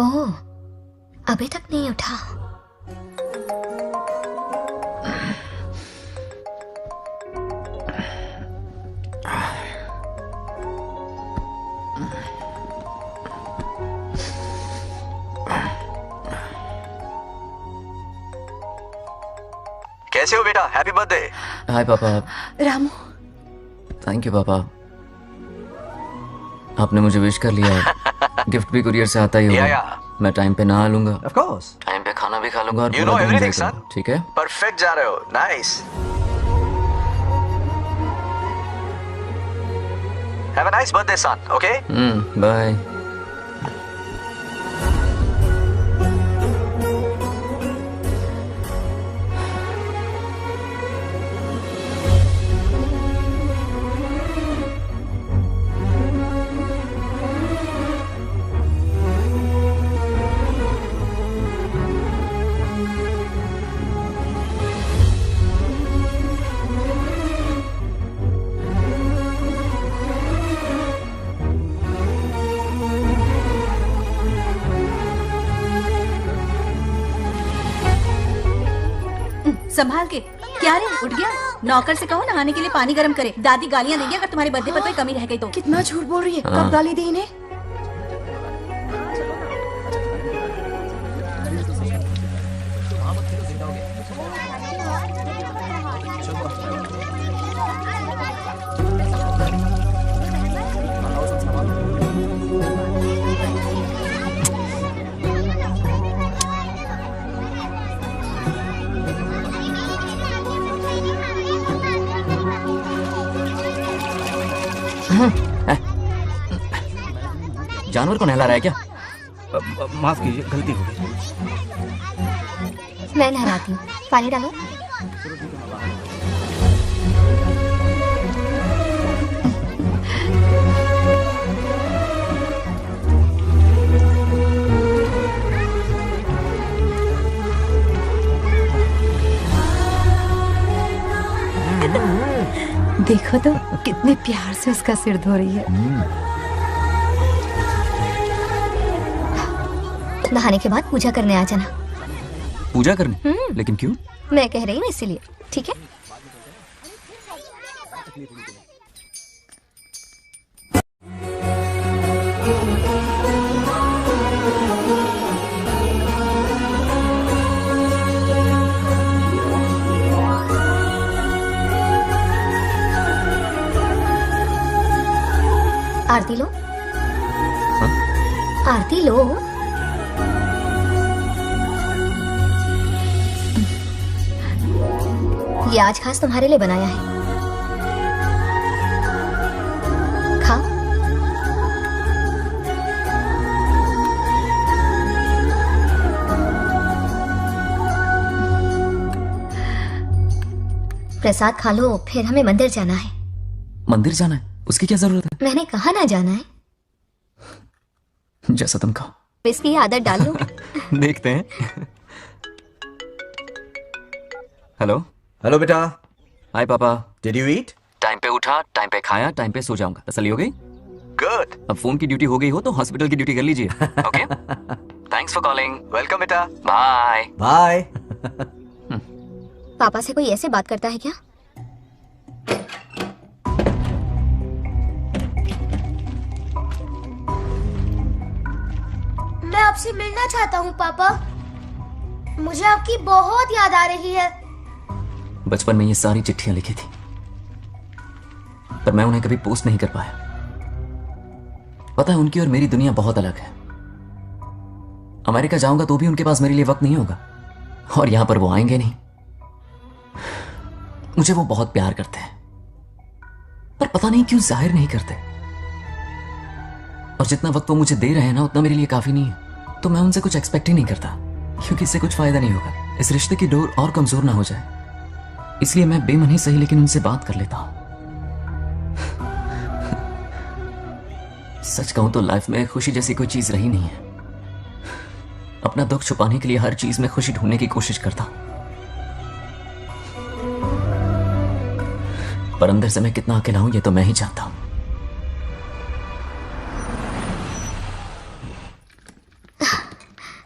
ओह, अभी तक नहीं उठा। कैसे हो बेटा? Happy birthday. हाय पापा। रामू, थैंक यू पापा, आपने मुझे विश कर लिया। गिफ्ट भी कुरियर से आता ही होगा। मैं टाइम पे नहा लूंगा, ऑफ कोर्स, टाइम पे खाना भी खा लूंगा और You know पूरा दिन everything, enjoy करूंगा, ठीक है? परफेक्ट जा रहे हो, nice. Have a nice birthday son, okay? Bye. संभाल के। क्या रे, उठ गया? नौकर से कहो नहाने के लिए पानी गर्म करे। दादी गालियाँ देंगे अगर तुम्हारे बर्थडे पर कोई कमी रह गई तो। कितना झूठ बोल रही है। हाँ। कब गाली दी इन्हें? जानवर को नहला रहा है क्या? माफ कीजिए, गलती हो गई। मैं नहलाती हूँ, पानी डालो। देखो तो कितने प्यार से उसका सिर धो रही है। नहाने के बाद पूजा करने आ जाना। पूजा करने? लेकिन क्यों? मैं कह रही हूँ इसीलिए, ठीक है? आरती लो। आरती लो। ये आज खास तुम्हारे लिए बनाया है। खा। प्रसाद खा लो, फिर हमें मंदिर जाना है। मंदिर जाना है? उसकी क्या जरूरत है? मैंने कहा ना जाना है। जैसा तुम कहो। इसकी आदत डाल लो। देखते हैं। हेलो। हेलो बेटा। हाय पापा। Did you eat? टाइम पे उठा, टाइम पे खाया, टाइम पे सो जाऊंगा। तसल्ली हो गई? गुड। अब फोन की ड्यूटी हो गई हो तो हॉस्पिटल की ड्यूटी कर लीजिए। Okay? Thanks for calling. Welcome बेटा। बाय। बाय। पापा से कोई ऐसे बात करता है क्या? मैं आपसे मिलना चाहता हूँ पापा। मुझे आपकी बहुत याद आ रही है। बचपन में ये सारी चिट्ठियां लिखी थी, पर मैं उन्हें कभी पोस्ट नहीं कर पाया। पता है, उनकी और मेरी दुनिया बहुत अलग है। अमेरिका जाऊंगा तो भी उनके पास मेरे लिए वक्त नहीं होगा, और यहां पर वो आएंगे नहीं। मुझे वो बहुत प्यार करते हैं, पर पता नहीं क्यों जाहिर नहीं करते। और जितना वक्त वो मुझे दे रहे हैं ना, उतना मेरे लिए काफी नहीं है। तो मैं उनसे कुछ एक्सपेक्ट ही नहीं करता, क्योंकि इससे कुछ फायदा नहीं होगा। इस रिश्ते की डोर और कमजोर ना हो जाए, इसलिए मैं बेमन ही सही लेकिन उनसे बात कर लेता हूं। सच कहूं तो लाइफ में खुशी जैसी कोई चीज रही नहीं है। अपना दुख छुपाने के लिए हर चीज में खुशी ढूंढने की कोशिश करता हूं, पर अंदर से मैं कितना अकेला हूं ये तो मैं ही जानता हूं।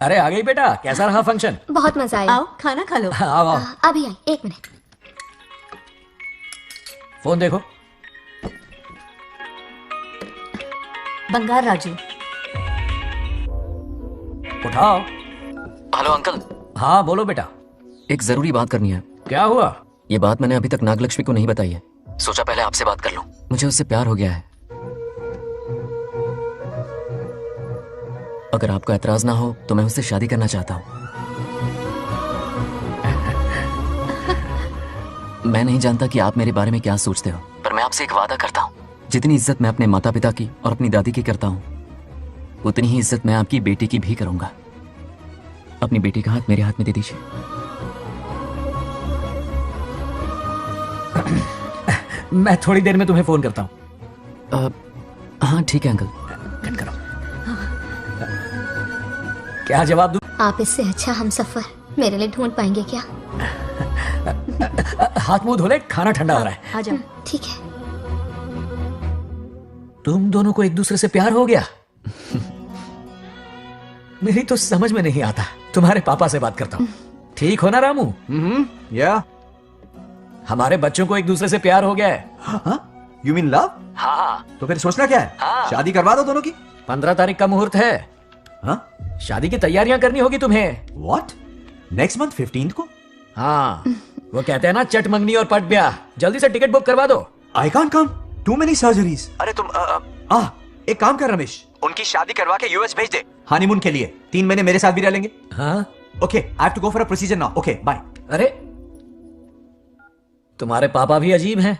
अरे आ गई बेटा, कैसा रहा फंक्शन? बहुत मजा आया। आओ खाना खा लो। आओ आओ। अभी आई, एक मिनट। फोन देखो। बंगार राजू। उठाओ। Hello uncle. हाँ बोलो बेटा। एक जरूरी बात करनी है। क्या हुआ? ये बात मैंने अभी तक नागलक्ष्मी को नहीं बताई है। सोचा पहले आपसे बात कर लूं। मुझे उससे प्यार हो गया है। अगर आपको एतराज ना हो तो मैं उससे शादी करना चाहता हूं। मैं नहीं जानता कि आप मेरे बारे में क्या सोचते हो, पर मैं आपसे एक वादा करता हूं। जितनी इज्जत मैं अपने माता पिता की और अपनी दादी की करता हूं, उतनी ही इज्जत मैं आपकी बेटी की भी करूंगा। अपनी बेटी का हाथ मेरे हाथ में दे दीजिए। मैं थोड़ी देर में तुम्हें फोन करता हूँ। हाँ ठीक है अंकल। कट करो। क्या जवाब दूं? आप इससे अच्छा हम सफर मेरे लिए ढूंढ पाएंगे क्या? हाथ मुंह धो ले, खाना ठंडा हो रहा है। आ जाओ। ठीक है। तुम दोनों को एक दूसरे से प्यार हो गया? मेरी तो समझ में नहीं आता। तुम्हारे पापा से बात करता हूँ। ठीक हो ना रामू? या हमारे बच्चों को एक दूसरे से प्यार हो गया है। You mean love? हाँ। तो फिर सोचना क्या है? शादी करवा दो दोनों की। 15 तारीख का मुहूर्त है। हाँ? शादी की तैयारियां करनी होगी तुम्हें। What? नेक्स्ट मंथ 15 को? हाँ, वो कहते हैं ना चट मंगनी और पट ब्याह। जल्दी से टिकट बुक करवा दो। I can't come. Too many surgeries. अरे तुम एक काम कर रमेश, उनकी शादी करवा के यूएस भेज दे हनीमून के लिए। 3 महीने मेरे साथ भी रह लेंगे। हाँ? Okay, I have to go for a procedure now. Okay, bye. अरे तुम्हारे पापा भी अजीब हैं।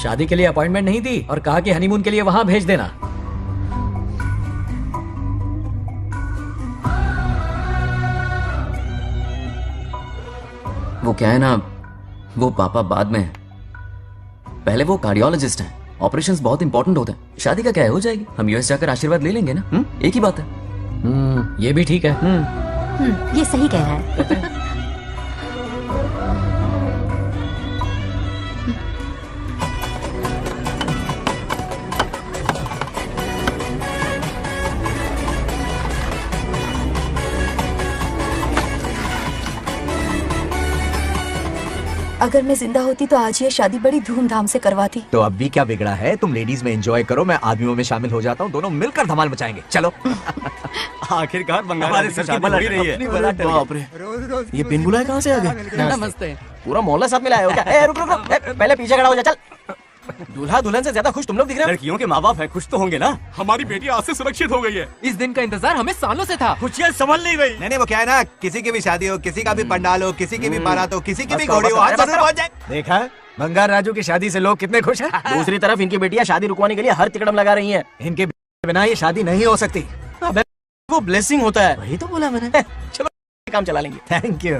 शादी के लिए अपॉइंटमेंट नहीं दी और कहा कि हनीमून के लिए वहां भेज देना। वो क्या है ना, वो पापा बाद में, पहले वो कार्डियोलॉजिस्ट हैं। ऑपरेशंस बहुत इंपॉर्टेंट होते हैं। शादी का क्या है, हो जाएगी। हम यूएस जाकर आशीर्वाद ले लेंगे ना। एक ही बात है। ये भी ठीक है। ये सही कह रहा है। अगर मैं जिंदा होती तो आज ये शादी बड़ी धूमधाम से करवाती। तो अब भी क्या बिगड़ा है? तुम लेडीज में एंजॉय करो, मैं आदमियों में शामिल हो जाता हूँ। दोनों मिलकर धमाल मचाएंगे। चलो। आखिरकार बंगाल सर की बल रही है। बाप रे, ये बिन बुलाए कहाँ से आ गए? नमस्ते। पूरा मोहल्ला साथ में लाए हो क्या? ए, रुक रुक रुक, पहले पीछे खड़ा हो जा। चल। दूल्हा दुल्हन से ज्यादा खुश तुम लोग दिख रहे हो। लड़कियों के माँ बाप है, खुश तो होंगे ना। हमारी बेटी आज से सुरक्षित हो गई है। इस दिन का इंतजार हमें सालों से था। खुशियाँ संभल नहीं रही। नहीं, वो क्या है ना, किसी की भी शादी हो, किसी का भी पंडाल हो, किसी की भी बारात हो, किसी की भी घोड़ी हो, आज जरूर पहुंच जाए। देखा बंगार राजू की शादी से लोग कितने खुश हैं। दूसरी तरफ इनकी बेटियां शादी रुकवाने के लिए हर तिकड़म लगा रही हैं। इनके बिना ये शादी नहीं हो सकती। अबे वो ब्लेसिंग होता है। वही तो बोला मैंने। चलो काम चला लेंगे। Thank you.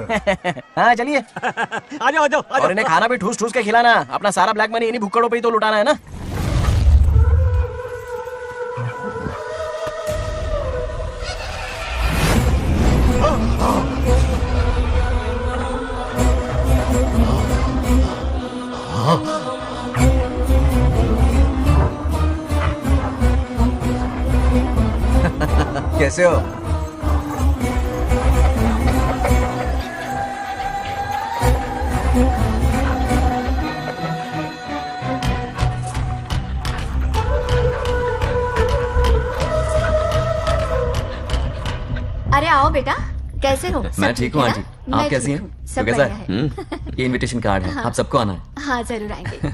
हाँ चलिए। आ जाओ आ जाओ। और इन्हें खाना भी ठूस ठूस के खिलाना। अपना सारा ब्लैक मनी इन्हीं भुक्कड़ों पे ही तो लुटाना है ना। कैसे हो? अरे आओ बेटा, कैसे हो? मैं ठीक हूँ आंटी। आप कैसी हैं? सब तो कैसा बढ़िया है? ये इनविटेशन कार्ड है। हाँ। आप सबको आना है। हाँ जरूर आएंगे।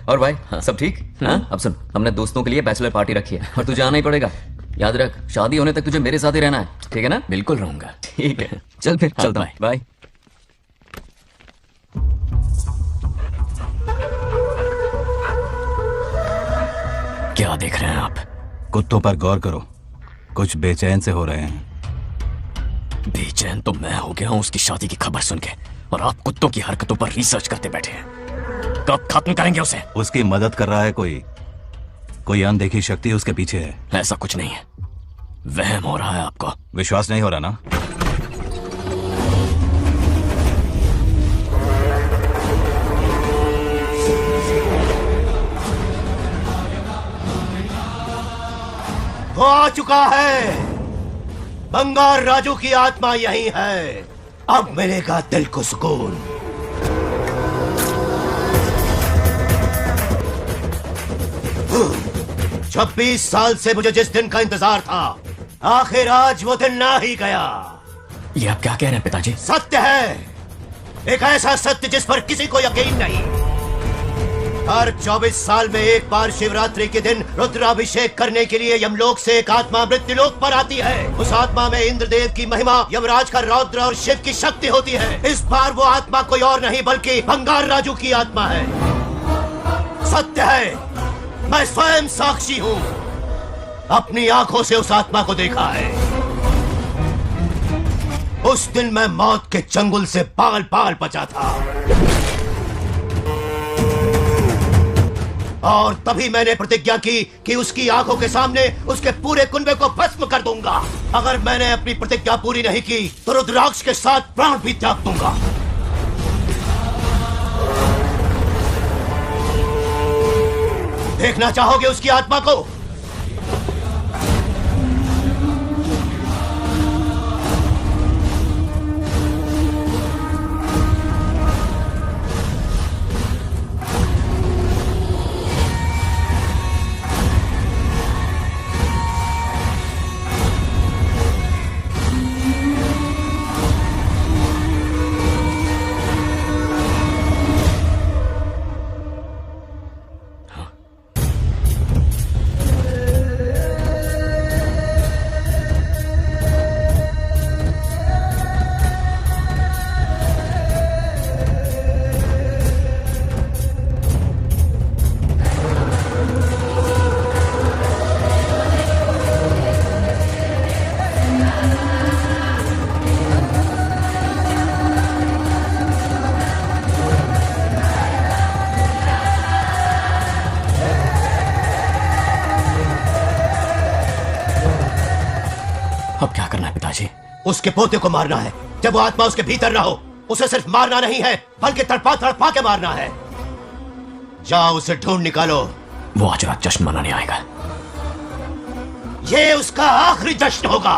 और भाई सब ठीक? हाँ? अब सुन, हमने दोस्तों के लिए बैचलर पार्टी रखी है और तुझे आना ही पड़ेगा। याद रख, शादी होने तक तुझे मेरे साथ ही रहना है, ठीक है ना? बिल्कुल रहूंगा। ठीक है, चल फिर चलता हूँ। बाय। क्या देख रहे हैं आप? कुत्तों पर गौर करो, कुछ बेचैन से हो रहे हैं। बेचैन तो मैं हो गया हूँ उसकी शादी की खबर सुन के, और आप कुत्तों की हरकतों पर रिसर्च करते बैठे हैं। कब खत्म करेंगे उसे? उसकी मदद कर रहा है कोई अनदेखी शक्ति उसके पीछे है। ऐसा कुछ नहीं है, वहम हो रहा है आपको। विश्वास नहीं हो रहा ना? वो आ चुका है। बंगार राजू की आत्मा यही है। अब मिलेगा दिल को सुकून। छब्बीस साल से मुझे जिस दिन का इंतजार था, आखिर आज वो दिन ना ही गया। ये आप क्या कह रहे हैं पिताजी? सत्य है, एक ऐसा सत्य जिस पर किसी को यकीन नहीं। हर 24 साल में एक बार शिवरात्रि के दिन रुद्राभिषेक करने के लिए यमलोक से एक आत्मा मृत्युलोक पर आती है। उस आत्मा में इंद्रदेव की महिमा, यमराज का रौद्र और शिव की शक्ति होती है। इस बार वो आत्मा कोई और नहीं बल्कि बंगार राजू की आत्मा है। सत्य है, मैं स्वयं साक्षी हूं, अपनी आंखों से उस आत्मा को देखा है। उस दिन मैं मौत के चंगुल से पाल पाल बचा था, और तभी मैंने प्रतिज्ञा की कि उसकी आंखों के सामने उसके पूरे कुनबे को भस्म कर दूंगा। अगर मैंने अपनी प्रतिज्ञा पूरी नहीं की तो रुद्राक्ष के साथ प्राण भी त्याग दूंगा। देखना चाहोगे उसकी आत्मा को? उसके पोते को मारना है। जब वो आत्मा उसके भीतर ना हो, उसे सिर्फ मारना नहीं है बल्कि तड़पा तड़पा के मारना है। जाओ उसे ढूंढ निकालो। वो आज रात जश्न मनाने आएगा। ये उसका आखिरी जश्न होगा।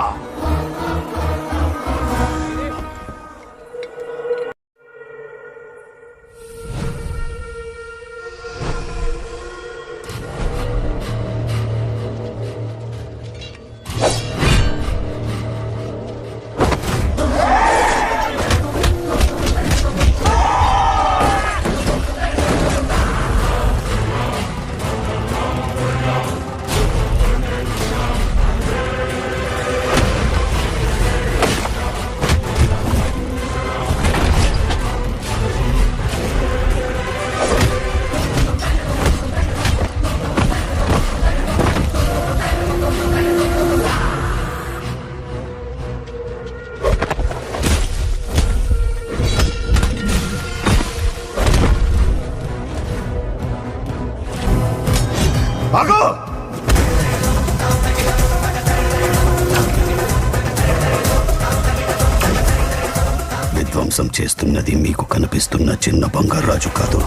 విధ్వంసం చేస్తున్నది మీకు కనిపిస్తున్న చిన్న బంగారాజు కాదు,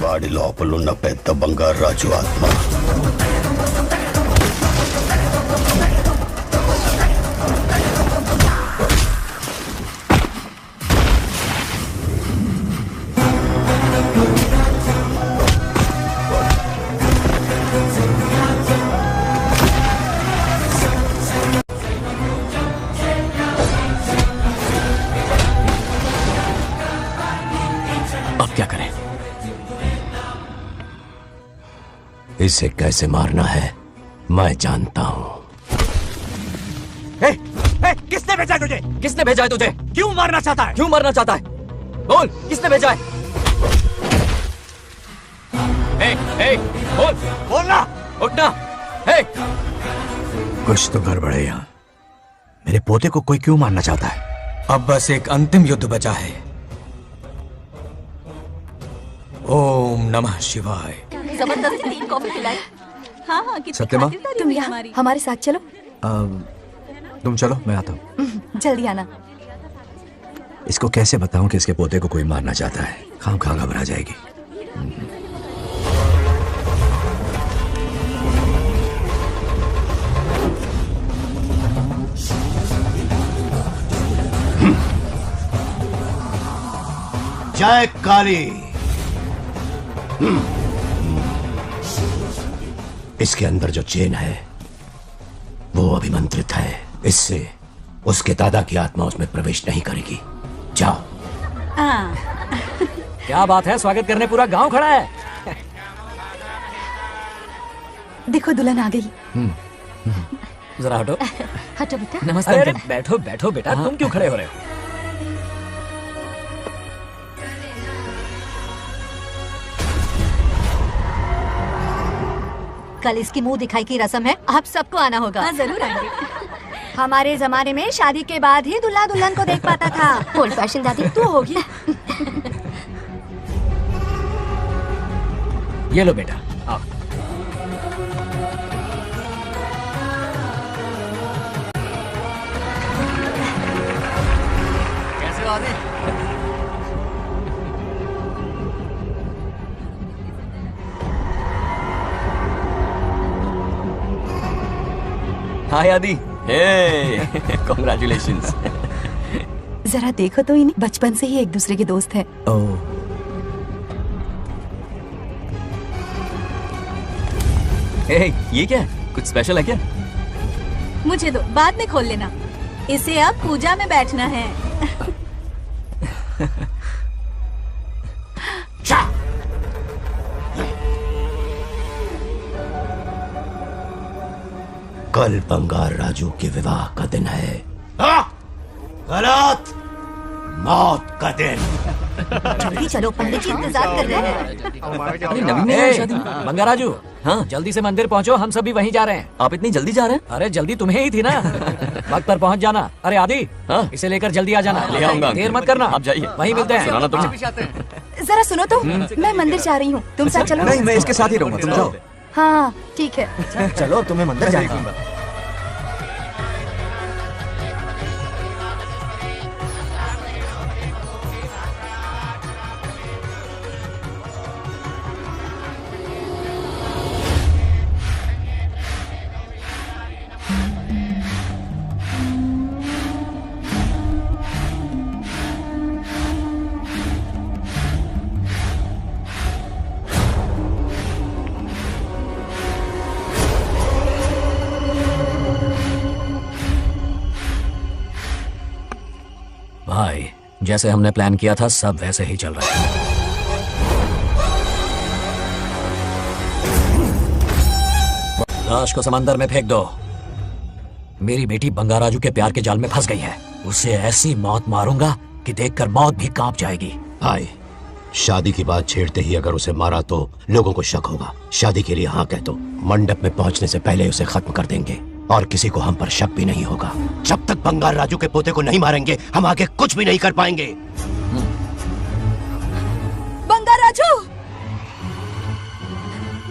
వాడి లోపలున్న పెద్ద బంగారాజు ఆత్మ. इसे कैसे मारना है मैं जानता हूं। किसने भेजा है तुझे? किसने भेजा है तुझे? क्यों मारना चाहता है? क्यों मारना चाहता है? बोल, किसने भेजा है? बोल, बोलना, उठना। कुछ तो गड़बड़ है यहाँ। मेरे पोते को कोई क्यों मारना चाहता है? अब बस एक अंतिम युद्ध बचा है। ओम नमः शिवाय। जबरदस्ती 3 कॉफी पिलाई। हाँ हाँ कितनी सत्यमा? खातिरदारी तुम हुई यहाँ हमारी। हमारे साथ चलो। तुम चलो, मैं आता हूँ। जल्दी आना। इसको कैसे बताऊं कि इसके पोते को कोई मारना चाहता है? खामखा घबरा जाएगी। जय काली। इसके अंदर जो चेन है वो अभिमंत्रित है, इससे उसके दादा की आत्मा उसमें प्रवेश नहीं करेगी। जाओ। क्या बात है, स्वागत करने पूरा गांव खड़ा है। देखो दुल्हन आ गई। जरा हटो। हटो बेटा। नमस्ते। अरे बैठो बैठो बेटा, तुम क्यों खड़े हो रहे हो? कल इसकी मुंह दिखाई की रस्म है, आप सबको आना होगा। हाँ जरूर आएंगे। हमारे जमाने में शादी के बाद ही दूल्हा दुल्हन को देख पाता था। ओल्ड फैशन दादी तू हो गया। ये लो बेटा, आओ। कैसे हो आदि? हाय आदि। हे कांग्रेचुलेशंस। जरा देखो तो इन्हें, बचपन से ही एक दूसरे के दोस्त हैं। ओह, हे, ये क्या है? कुछ स्पेशल है क्या? मुझे दो, बाद में खोल लेना। इसे अब पूजा में बैठना है। कल बंगार राजू के विवाह का दिन है। गलत, मौत का दिन। जल्दी चलो, पंडित जी इंतजार कर रहे हैं। अरे नवीन ने ए, शादी। बंगाराजू, हाँ जल्दी से मंदिर पहुंचो, हम सब भी वहीं जा रहे हैं। आप इतनी जल्दी जा रहे हैं? अरे जल्दी तुम्हें ही थी ना। वक्त पर पहुंच जाना। अरे आदि, हाँ? इसे लेकर जल्दी आ जाना। ले आऊंगा। देर मत करना, आप जाइए, वहीं मिलते हैं। सुनाना तुम। जरा सुनो तो, मैं मंदिर जा रही हूँ, तुम साथ चलो। नहीं, मैं इसके साथ ही रहूंगा, तुम जाओ। हाँ ठीक है। चलो, तुम्हें मंदिर जाएगा। भाई, जैसे हमने प्लान किया था सब वैसे ही चल रहा है। लाश को समंदर में फेंक दो। मेरी बेटी बंगाराजू के प्यार के जाल में फंस गई है। उसे ऐसी मौत मारूंगा कि देखकर मौत भी कांप जाएगी। भाई, शादी की बात छेड़ते ही अगर उसे मारा तो लोगों को शक होगा। शादी के लिए हाँ कह दो, मंडप में पहुंचने से पहले उसे खत्म कर देंगे और किसी को हम पर शक भी नहीं होगा। जब तक बंगार राजू के पोते को नहीं मारेंगे हम आगे कुछ भी नहीं कर पाएंगे। बंगाराजू,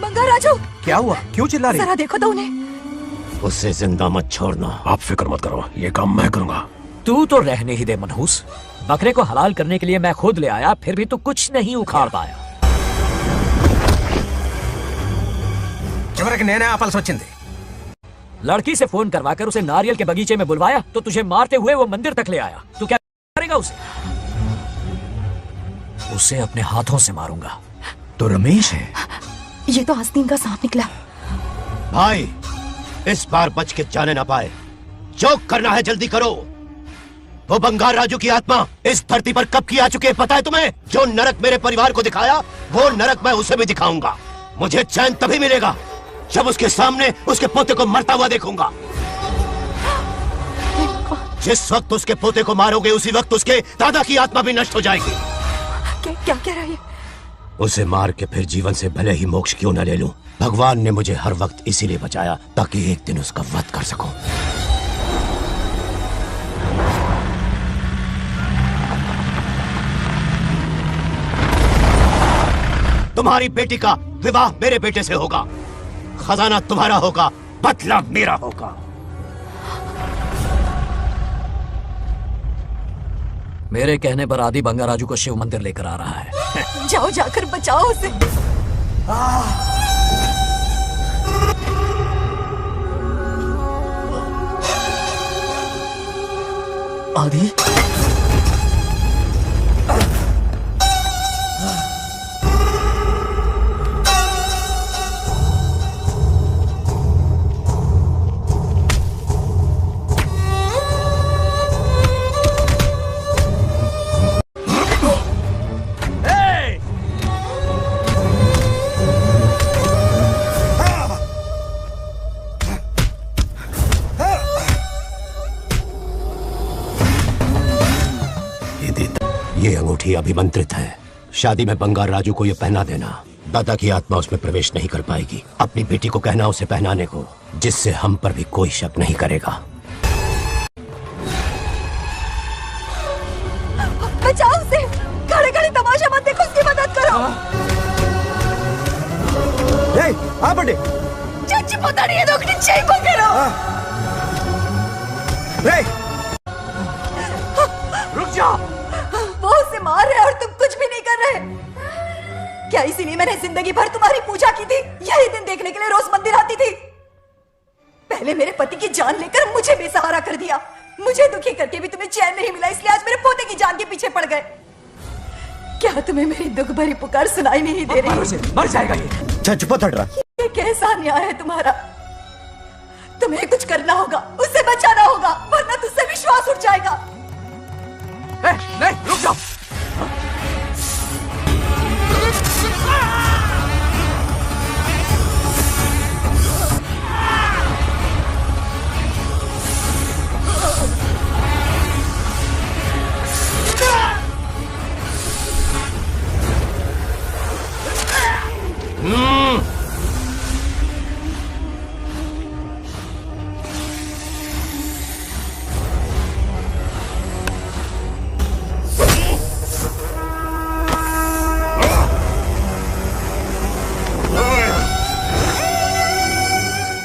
बंगाराजू, क्या हुआ? क्यों चिल्ला रही? जरा देखो तो उन्हें। उससे जिंदा मत छोड़ना। आप फिक्र मत करो, ये काम मैं करूंगा। तू तो रहने ही दे मनहूस। बकरे को हलाल करने के लिए मैं खुद ले आया, फिर भी तू कुछ नहीं उखाड़ पाया। చివరికి నేనే ఆపాల్సి వచ్చింది। लड़की से फोन करवाकर उसे नारियल के बगीचे में बुलवाया तो तुझे मारते हुए वो मंदिर तक ले आया। तू क्या करेगा उसे? उसे अपने हाथों से मारूंगा। तो रमेश है। ये तो आस्तीन का सांप निकला। भाई, इस बार बच के जाने ना पाए। जो करना है जल्दी करो। वो बंगार राजू की आत्मा इस धरती पर कब की आ चुकी है पता है तुम्हें? जो नरक मेरे परिवार को दिखाया वो नरक मैं उसे भी दिखाऊंगा। मुझे चैन तभी मिलेगा जब उसके सामने उसके पोते को मरता हुआ देखूंगा। जिस वक्त उसके पोते को मारोगे उसी वक्त उसके दादा की आत्मा भी नष्ट हो जाएगी। क्या कह रहा है? उसे मार के फिर जीवन से भले ही मोक्ष क्यों न ले लूं, भगवान ने मुझे हर वक्त इसीलिए बचाया ताकि एक दिन उसका वध कर सकूं। तुम्हारी बेटी का विवाह मेरे बेटे से होगा, खजाना तुम्हारा होगा, बदला मेरा होगा। मेरे कहने पर आदि बंगाराजू को शिव मंदिर लेकर आ रहा है। जाओ, जाकर बचाओ उसे। आदि, ये अंगूठी अभिमंत्रित है। शादी में बंगार राजू को ये पहना देना। दादा की आत्मा उसमें प्रवेश नहीं कर पाएगी। अपनी बेटी को कहना उसे पहनाने को, जिससे हम पर भी कोई शक नहीं करेगा। बचाओ उसे, खड़े खड़े तमाशा मत देखो, उसकी मदद करो। आ बड़े चच्ची पता नहीं है दोगनी चेक को करो। रुक जाओ। वो उसे मार रहे और तुम कुछ भी नहीं कर रहे। क्या इसीलिए मैंने जिंदगी भर तुम्हारी पूजा की थी? यही दिन देखने के लिए रोज मंदिर आती थी? पहले मेरे पति की जान लेकर मुझे बेसहारा कर दिया, मुझे दुखी करके भी तुम्हें चैन नहीं मिला, इसलिए आज मेरे पोते की जान के पीछे पड़ गए। क्या तुम्हें मेरी दुख भरी पुकार सुनाई नहीं दे रही? मर जाएगा ये। चुप हट रहा। ये कैसा न्याय है तुम्हारा? तुम्हें कुछ करना होगा, उसे बचाना होगा, वरना तुझसे विश्वास उठ जाएगा। नहीं, रुक जाओ।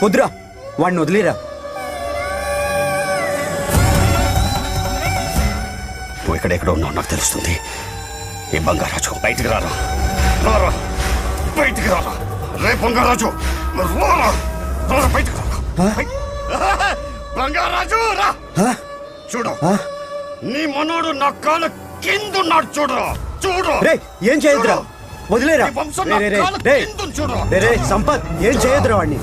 వద్దురా, వాడిని వదిలేరా. నువ్వు ఎక్కడెక్కడ ఉన్నావు నాకు తెలుస్తుంది. ఈ బంగారాజు బయటికి రారా, రారా బయటికి రారా. రే బంగారాజు, రారా రారా బయటికి రారా. బంగారాజు రా. చూడు, నీ మనోడు నా కాళ్ళ కిందున్నాడు. చూడు చూడు. రే ఏం చేయొద్దురా, వదిలేరా. రే సంపత్, ఏం చేయొద్దురా వాడిని.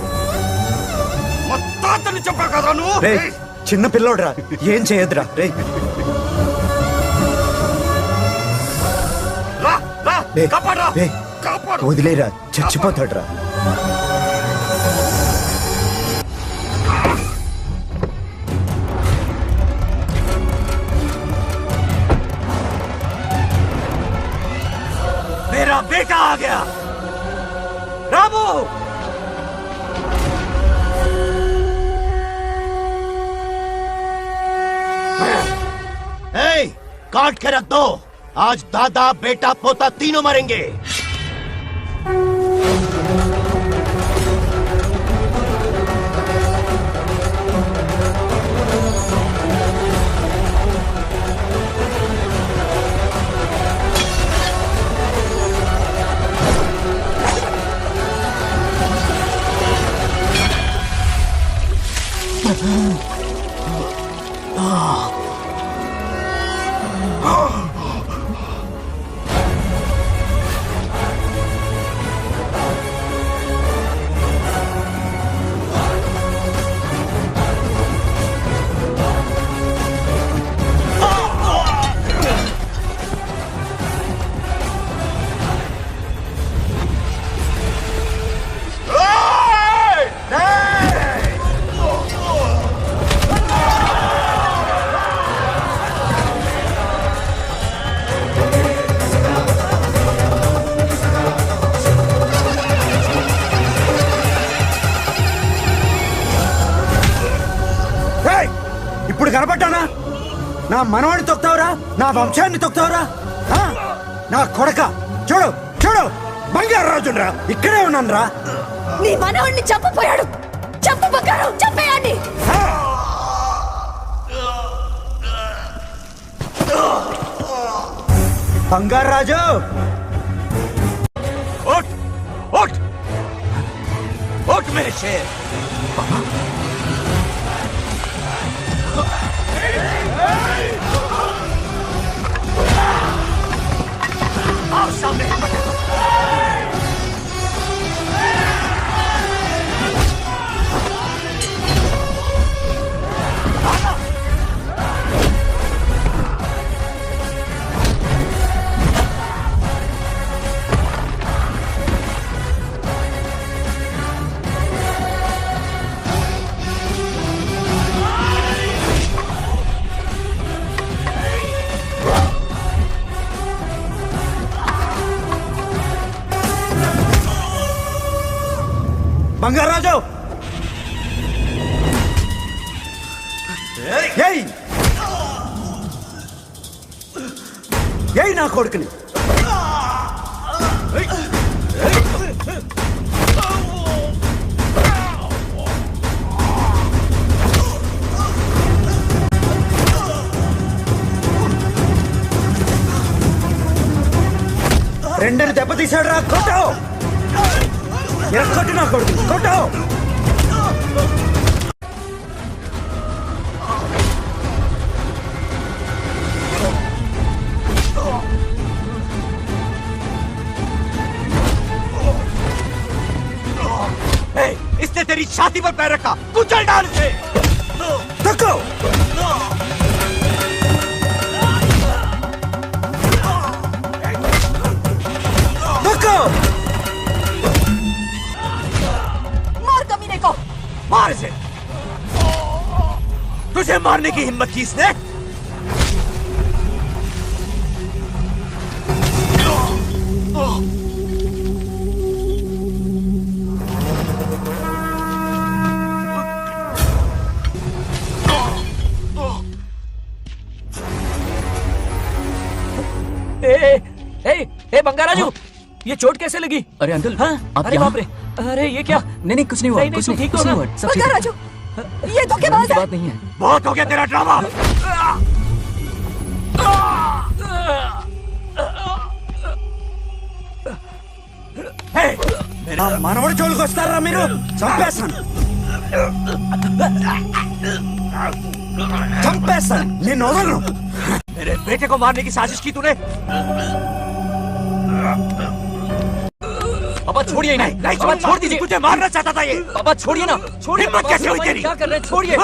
తాతని చెప్పా కదా నువ్వు. రే చిన్న పిల్లోడ్రా, ఏం చేయొద్దురా. రే వదిలేరా, చచ్చిపోతాడ్రా. मेरा बेटा आ गया। रामू, काट के रख दो। आज दादा बेटा पोता तीनों मरेंगे। ఇప్పుడు కనపడ్డానా? నా మనవాడిని తొక్తావురా, నా వంశాన్ని తొక్తావురా. నా కొడక, చూడు చూడు, బంగారాజురా, ఇక్కడే ఉన్నాను రా. నీ మనవాడిని చంపపోయాడు. చంపు బంగారు, చంపేయండి. బంగారాజు, उठ उठ उठ मेरे शेर। आओ सामने। यही ना కొడుకుని రెండని దెబ్బతీశాడు రా కొట్టావు ఎరగొట్టు నా కొడుకు కొట్టావు इसने तेरी छाती पर पैर रखा, कुचल डाल उसे। धक्को धक्को मार कमीने को, मार इसे। तुझे मारने की हिम्मत की इसने? ए बंगाराजू, ये चोट कैसे लगी? अरे अंकल, हाँ? आप अरे यहाँ? बाप रे, अरे ये क्या? नहीं कुछ नहीं हुआ, नहीं, कुछ तुम नहीं, ठीक हो कुछ ना? नहीं हुआ, सब ठीक है। बंगाराजू, ये धोखेबाज है। बात नहीं है। बहुत हो गया तेरा ड्रामा। మనవడి జోలికి వస్తారా మీరు? చంపేస్తాను చంపేస్తాను, నేను వదలను. मेरे बेटे को मारने की साजिश की तूने? पापा छोड़िए नहीं, पापा छोड़ दीजिए। तुझे मारना चाहता था ये। पापा छोड़िए ना, छोड़िए। हिम्मत पापा, कैसे हुई पापा, तेरी? क्या कर रहे हैं? छोड़िए।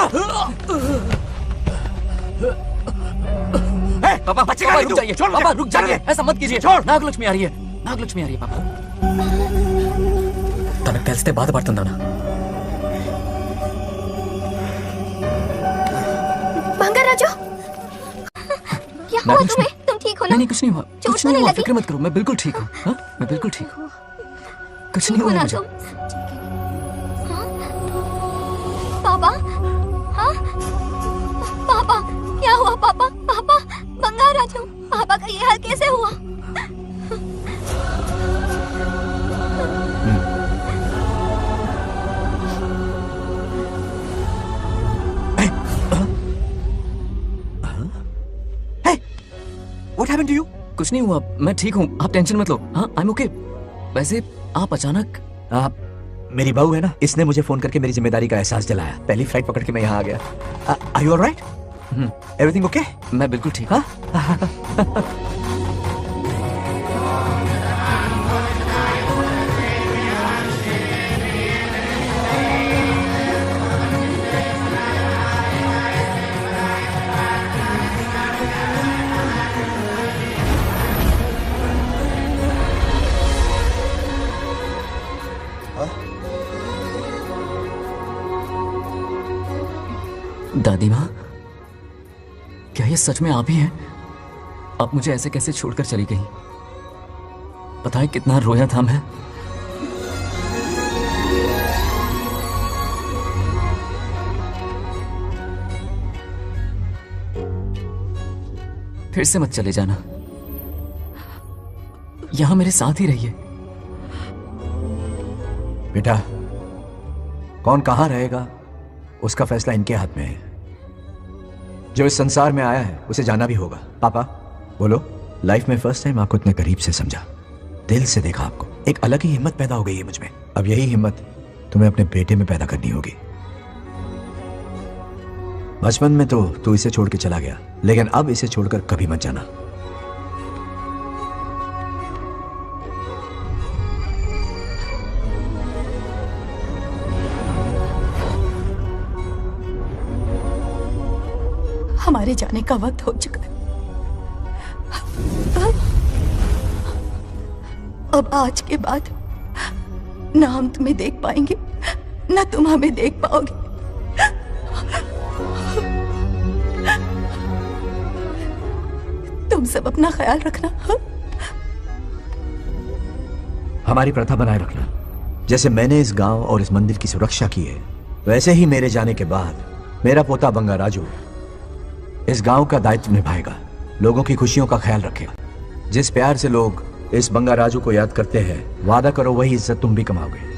पापा पापा रुक जाइए, पापा रुक जाइए, ऐसा मत कीजिए। छोड़। नागलक्ष्मी आ रही है, नागलक्ष्मी आ रही है पापा। తనకు తెలిస్తే బాధపడుతుందానా? बंगाराजू, क्या हुआ तुम्हें? तुम ठीक हो ना? नहीं कुछ नहीं हुआ, चोट कुछ तो नहीं नहीं हुआ, लगी? फिक्र मत करो, मैं बिल्कुल ठीक हूँ। हाँ? मैं बिल्कुल ठीक हूँ, कुछ नहीं ठीक हो हुआ ना मुझे। तुम? हाँ? पापा, हाँ? पापा, क्या हुआ पापा? पापा, बंगाराजू, पापा का ये हाल कैसे हुआ? What happened to you? कुछ नहीं हुआ, मैं ठीक हूँ, आप टेंशन मत लो। हाँ, I'm okay। वैसे आप अचानक मेरी बहू है ना, इसने मुझे फोन करके मेरी जिम्मेदारी का एहसास दिलाया। पहली फ्लाइट पकड़ के मैं यहाँ आ गया। Are you all right? Everything okay? मैं बिल्कुल ठीक हूँ। दादी माँ, क्या ये सच में आप ही हैं? आप मुझे ऐसे कैसे छोड़कर चली गई? पता है कितना रोया था मैं। फिर से मत चले जाना, यहां मेरे साथ ही रहिए। बेटा, कौन कहां रहेगा उसका फैसला इनके हाथ में है। जो इस संसार में आया है उसे जाना भी होगा। पापा बोलो, लाइफ में फर्स्ट टाइम आपको इतने करीब से समझा, दिल से देखा आपको, एक अलग ही हिम्मत पैदा हो गई है मुझ में। अब यही हिम्मत तुम्हें अपने बेटे में पैदा करनी होगी। बचपन में तो तू इसे छोड़ के चला गया, लेकिन अब इसे छोड़कर कभी मत जाना। हमारे जाने का वक्त हो चुका है। अब आज के बाद ना हम तुम्हें देख पाएंगे, ना तुम हमें देख पाओगे। तुम सब अपना ख्याल रखना। हमारी प्रथा बनाए रखना। जैसे मैंने इस गांव और इस मंदिर की सुरक्षा की है, वैसे ही मेरे जाने के बाद मेरा पोता बंगा राजू इस गांव का दायित्व निभाएगा, लोगों की खुशियों का ख्याल रखेगा। जिस प्यार से लोग इस बंगा राजू को याद करते हैं, वादा करो वही इज्जत तुम भी कमाओगे।